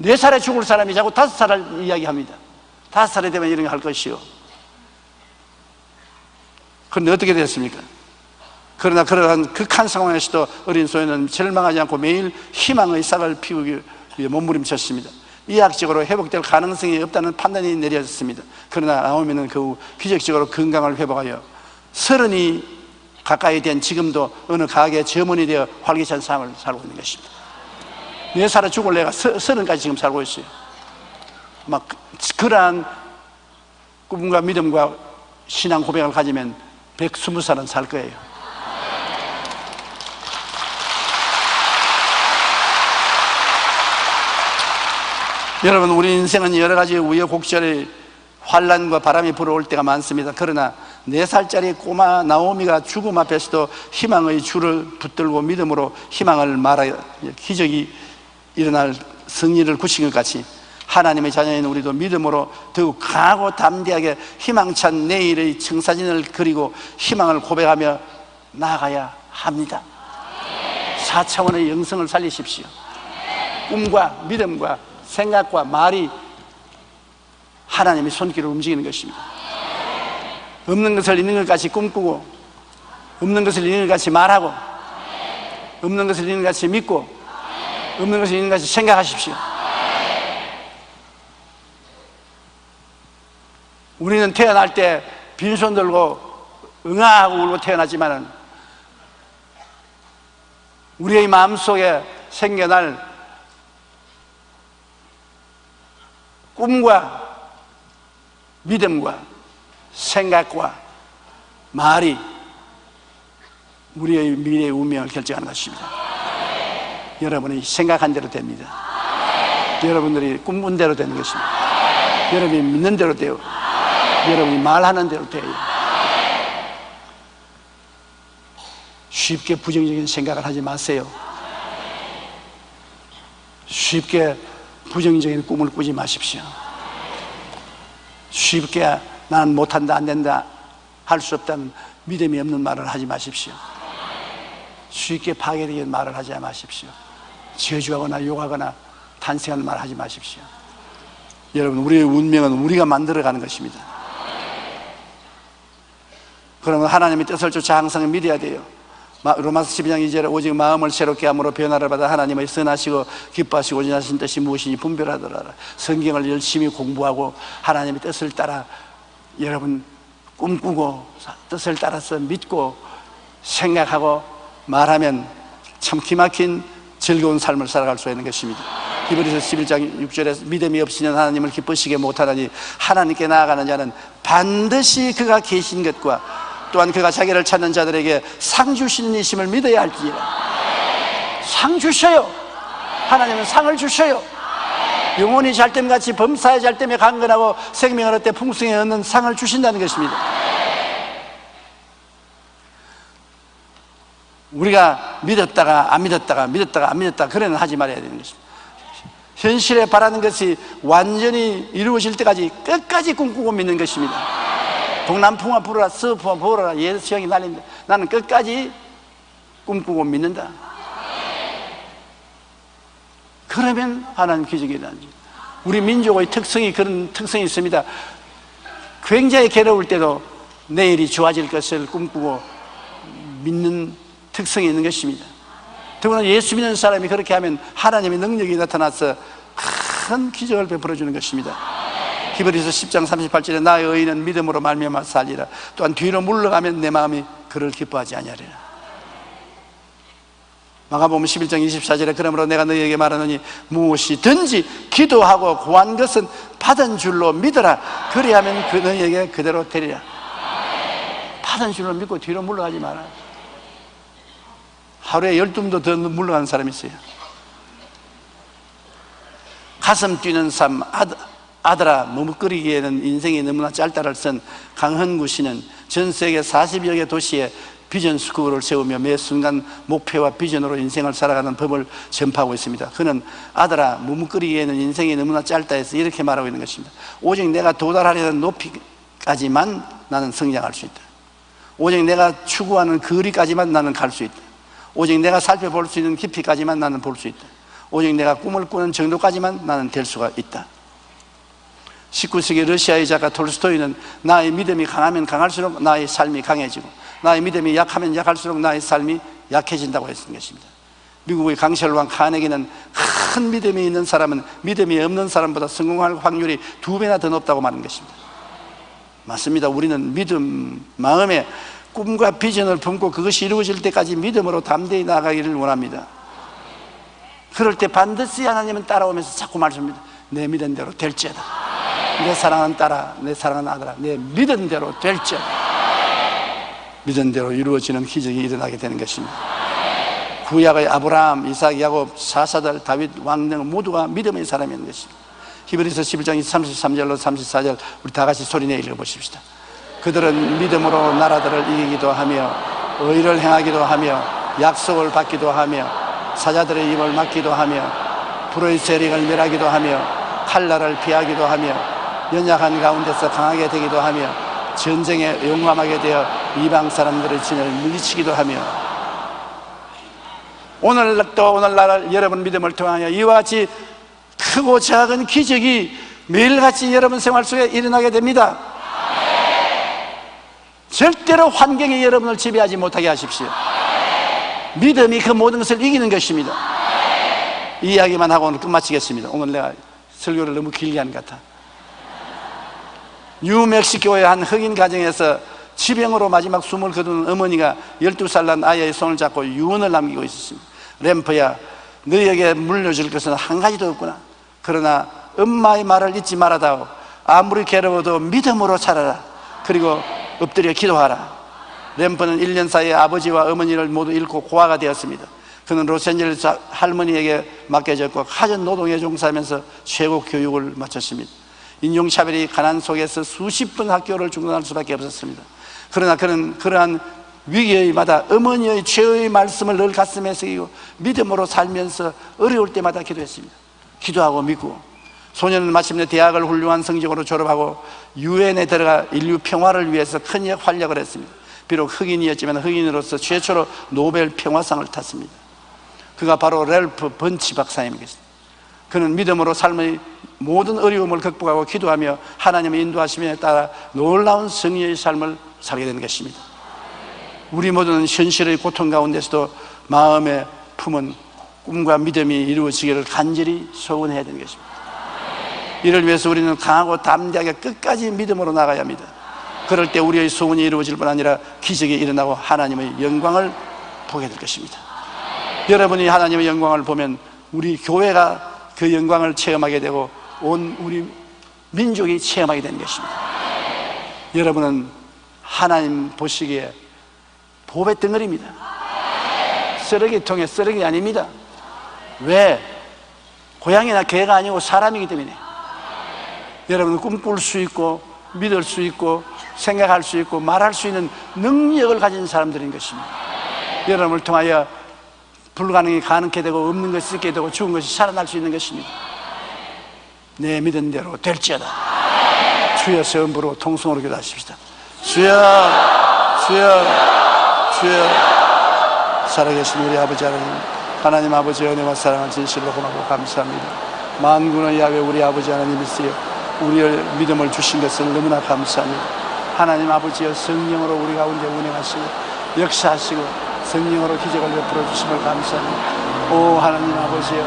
4살에 죽을 사람이 자꾸 5살을 이야기합니다. 5살이 되면 이런 거 할 것이요. 그런데 어떻게 됐습니까? 그러나 그러한 극한 상황에서도 어린 소녀는 절망하지 않고 매일 희망의 싹을 피우기 위해 몸부림쳤습니다. 의학적으로 회복될 가능성이 없다는 판단이 내려졌습니다. 그러나 나오미는 그 후 기적적으로 건강을 회복하여 30이 가까이 된 지금도 어느 가게의 점원이 되어 활기찬 삶을 살고 있는 것입니다. 4살에 죽을 애가 30까지 지금 살고 있어요. 막 그러한 꿈과 믿음과 신앙 고백을 가지면 120살은 살 거예요. 여러분, 우리 인생은 여러 가지 우여곡절의 환란과 바람이 불어올 때가 많습니다. 그러나 4살짜리 꼬마 나오미가 죽음 앞에서도 희망의 줄을 붙들고 믿음으로 희망을 말하여 기적이 일어날 승리를 굳힌 것 같이 하나님의 자녀인 우리도 믿음으로 더욱 강하고 담대하게 희망찬 내일의 청사진을 그리고 희망을 고백하며 나아가야 합니다. 4차원의 영성을 살리십시오. 꿈과 믿음과 생각과 말이 하나님의 손길을 움직이는 것입니다. 없는 것을 있는 것 같이 꿈꾸고, 없는 것을 있는 것 같이 말하고, 없는 것을 있는 것 같이 믿고, 없는 것을 있는 것 같이 생각하십시오. 우리는 태어날 때 빈손 들고 응아하고 울고 태어나지만은 우리의 마음속에 생겨날 꿈과 믿음과 생각과 말이 우리의 미래의 운명을 결정하는 것입니다. 여러분이 생각한 대로 됩니다. 여러분들이 꿈꾼 대로 되는 것입니다. 여러분이 믿는 대로 돼요. 여러분이 말하는 대로 돼요. 쉽게 부정적인 생각을 하지 마세요. 쉽게 부정적인 꿈을 꾸지 마십시오. 쉽게 나는 못한다, 안 된다, 할 수 없다는 믿음이 없는 말을 하지 마십시오. 쉽게 파괴적인 말을 하지 마십시오. 저주하거나 욕하거나 탄생하는 말을 하지 마십시오. 여러분, 우리의 운명은 우리가 만들어가는 것입니다. 그러면 하나님의 뜻을 쫓아 항상 믿어야 돼요. 로마서 12장 2절에 오직 마음을 새롭게 함으로 변화를 받아 하나님의 선하시고 기뻐하시고 온전하신 뜻이 무엇인지 분별하더라. 성경을 열심히 공부하고 하나님의 뜻을 따라 여러분 꿈꾸고 뜻을 따라서 믿고 생각하고 말하면 참 기막힌 즐거운 삶을 살아갈 수 있는 것입니다. 히브리서 11장 6절에 믿음이 없이는 하나님을 기쁘시게 못하나니 하나님께 나아가는 자는 반드시 그가 계신 것과 또한 그가 자기를 찾는 자들에게 상 주시는 이심을 믿어야 할지니라. 상 주셔요. 하나님은 상을 주셔요. 영혼이 잘됨같이 범사에 잘됨에 강건하고 생명을 얻되 풍성히 얻는 상을 주신다는 것입니다. 우리가 믿었다가 안 믿었다가 믿었다가 안 믿었다가 그래는 하지 말아야 되는 것입니다. 현실에 바라는 것이 완전히 이루어질 때까지 끝까지 꿈꾸고 믿는 것입니다. 동남풍아 불어라, 서풍아 불어라, 예수형이 날린다. 나는 끝까지 꿈꾸고 믿는다. 그러면 하나님 기적이 일어나지. 우리 민족의 특성이 그런 특성이 있습니다. 굉장히 괴로울 때도 내일이 좋아질 것을 꿈꾸고 믿는 특성이 있는 것입니다. 더구나 예수 믿는 사람이 그렇게 하면 하나님의 능력이 나타나서 큰 기적을 베풀어 주는 것입니다. 히브리서 10장 38절에 나의 의인은 믿음으로 말미암아 살리라. 또한 뒤로 물러가면 내 마음이 그를 기뻐하지 아니하리라. 마가복음 11장 24절에 그러므로 내가 너희에게 말하노니 무엇이든지 기도하고 구한 것은 받은 줄로 믿어라. 그리하면 그 너희에게 그대로 되리라. 받은 줄로 믿고 뒤로 물러가지 마라. 하루에 12도 더 물러가는 사람이 있어요. 가슴 뛰는 삶, 아들아 머뭇거리기에는 인생이 너무나 짧다를 쓴 강헌구 씨는 전 세계 40여 개 도시에 비전 스쿨을 세우며 매 순간 목표와 비전으로 인생을 살아가는 법을 전파하고 있습니다. 그는 아들아 머뭇거리기에는 인생이 너무나 짧다 해서 이렇게 말하고 있는 것입니다. 오직 내가 도달하려는 높이까지만 나는 성장할 수 있다. 오직 내가 추구하는 거리까지만 나는 갈 수 있다. 오직 내가 살펴볼 수 있는 깊이까지만 나는 볼 수 있다. 오직 내가 꿈을 꾸는 정도까지만 나는 될 수가 있다. 19세기 러시아의 작가 톨스토이는 나의 믿음이 강하면 강할수록 나의 삶이 강해지고 나의 믿음이 약하면 약할수록 나의 삶이 약해진다고 했던 것입니다. 미국의 강철왕 카네기는 큰 믿음이 있는 사람은 믿음이 없는 사람보다 성공할 확률이 2배나 더 높다고 말하는 것입니다. 맞습니다. 우리는 믿음, 마음에 꿈과 비전을 품고 그것이 이루어질 때까지 믿음으로 담대히 나아가기를 원합니다. 그럴 때 반드시 하나님은 따라오면서 자꾸 말씀합니다. 내 믿은 대로 될지어다. 내 사랑하는 딸아, 내 사랑하는 아들아, 내 믿은 대로 될지어다. 믿은 대로 이루어지는 기적이 일어나게 되는 것입니다. 구약의 아브라함, 이삭, 야곱, 사사들, 다윗, 왕 등 모두가 믿음의 사람이었는 것입니다. 히브리서 11장 33절로 34절 우리 다 같이 소리내 읽어보십시다. 그들은 믿음으로 나라들을 이기기도 하며 의를 행하기도 하며 약속을 받기도 하며 사자들의 입을 막기도 하며 불의 세력을 멸하기도 하며 칼날을 피하기도 하며 연약한 가운데서 강하게 되기도 하며 전쟁에 용감하게 되어 이방 사람들의 진을 물리치기도 하며 오늘날 여러분 믿음을 통하여 이와 같이 크고 작은 기적이 매일같이 여러분 생활 속에 일어나게 됩니다. 절대로 환경이 여러분을 지배하지 못하게 하십시오. 믿음이 그 모든 것을 이기는 것입니다. 이 이야기만 하고 오늘 끝마치겠습니다. 오늘 내가 설교를 너무 길게 한 것 같아. 뉴멕시코의 한 흑인 가정에서 지병으로 마지막 숨을 거둔 어머니가 12살 난 아이의 손을 잡고 유언을 남기고 있었습니다. 램프야, 너희에게 물려줄 것은 한 가지도 없구나. 그러나 엄마의 말을 잊지 말아다오. 아무리 괴로워도 믿음으로 살아라. 그리고 엎드려 기도하라. 램프는 1년 사이에 아버지와 어머니를 모두 잃고 고아가 되었습니다. 그는 로스앤젤레스 할머니에게 맡겨졌고 하전 노동에 종사하면서 최고 교육을 마쳤습니다. 인종차별이 가난 속에서 수십 번 학교를 중단할 수밖에 없었습니다. 그러나 그는 그러한 위기의 마다 어머니의 최후의 말씀을 늘 가슴에 새기고 믿음으로 살면서 어려울 때마다 기도했습니다. 기도하고 믿고 소년은 마침내 대학을 훌륭한 성적으로 졸업하고 유엔에 들어가 인류 평화를 위해서 큰 활약을 했습니다. 비록 흑인이었지만 흑인으로서 최초로 노벨 평화상을 탔습니다. 그가 바로 랠프 번치 박사님입니다. 그는 믿음으로 삶의 모든 어려움을 극복하고 기도하며 하나님의 인도하심에 따라 놀라운 승리의 삶을 살게 된 것입니다. 우리 모두는 현실의 고통 가운데서도 마음에 품은 꿈과 믿음이 이루어지기를 간절히 소원해야 되는 것입니다. 이를 위해서 우리는 강하고 담대하게 끝까지 믿음으로 나가야 합니다. 그럴 때 우리의 소원이 이루어질 뿐 아니라 기적이 일어나고 하나님의 영광을 보게 될 것입니다. 여러분이 하나님의 영광을 보면 우리 교회가 그 영광을 체험하게 되고 온 우리 민족이 체험하게 되는 것입니다. 여러분은 하나님 보시기에 보배 덩어리입니다. 쓰레기통에 쓰레기 아닙니다. 왜? 고양이나 개가 아니고 사람이기 때문에. 여러분은 꿈꿀 수 있고 믿을 수 있고 생각할 수 있고 말할 수 있는 능력을 가진 사람들인 것입니다. 여러분을 통하여 불가능이 가능케 되고 없는 것이 있게 되고 죽은 것이 살아날 수 있는 것입니다. 내 믿은 대로 될지어다. 주여 선부로 통성으로 기도하십시다. 주여 주여 주여. 살아계신 우리 아버지 하나님 아버지의 은혜와 사랑을 진실로 고맙고 감사합니다. 만군의 야훼 우리 아버지 하나님이시여 우리의 믿음을 주신 것을 너무나 감사합니다. 하나님 아버지여 성령으로 우리 가운데 운행하시고 역사하시고 성령으로 기적을 베풀어 주심을 감사합니다. 오 하나님 아버지여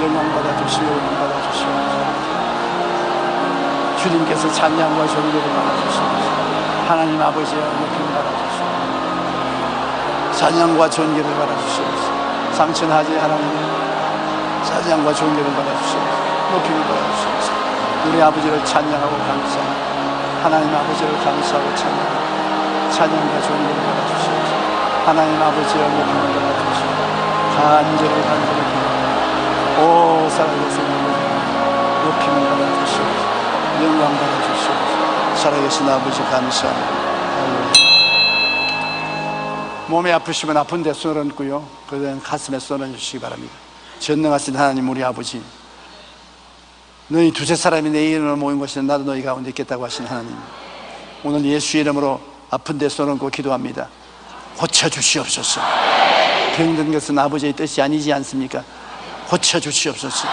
영광 받아 주시고 은혜 받아 주시고 주님께서 찬양과 존귀를 받아 주시고 하나님 아버지여 높임 받아 주시고 찬양과 존귀를 받아 주시옵소서. 상천하지 하나님 찬양과 존귀를 받아 주시옵소서. 높임을 받아 주시옵소서. 우리 아버지를 찬양하고 감사합니다. 하나님 아버지를 감사하고 찬양하고 찬양과 존귀를 받아 주시옵소서. 하나님 아버지여 높임을 받아 주시옵소서. 간절히 기도합니다. 오 살아계신 아버지 높임을 받아 주시옵소서. 영광 받아 주시옵소서. 살아계신 아버지 감사합니다. 몸이 아프시면 아픈 데 손을 얹고요 그다음 가슴에 손을 얹으시기 바랍니다. 전능하신 하나님 우리 아버지 너희 두세 사람이 내 이름으로 모인 것이 나도 너희 가운데 있겠다고 하신 하나님 오늘 예수 이름으로 아픈 데 손을 얹고 기도합니다. 고쳐주시옵소서. 병든 것은 아버지의 뜻이 아니지 않습니까? 고쳐주시옵소서.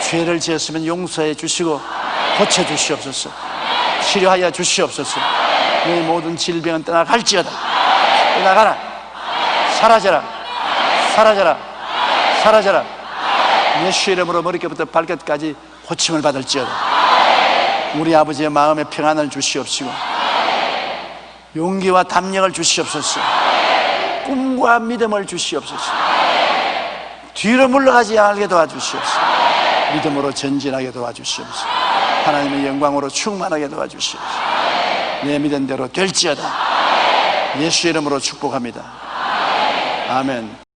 죄를 지었으면 용서해 주시고 고쳐주시옵소서. 치료하여 주시옵소서. 너희 모든 질병은 떠나갈지어다. 떠나가라. 사라져라. 사라져라. 사라져라. 예수 이름으로 머리끝부터 발끝까지 고침을 받을지어다. 우리 아버지의 마음에 평안을 주시옵시고 용기와 담력을 주시옵소서. 꿈과 믿음을 주시옵소서. 뒤로 물러가지 않게 도와주시옵소서. 믿음으로 전진하게 도와주시옵소서. 하나님의 영광으로 충만하게 도와주시옵소서. 내 믿은 대로 될지어다. 예수 이름으로 축복합니다. 아멘.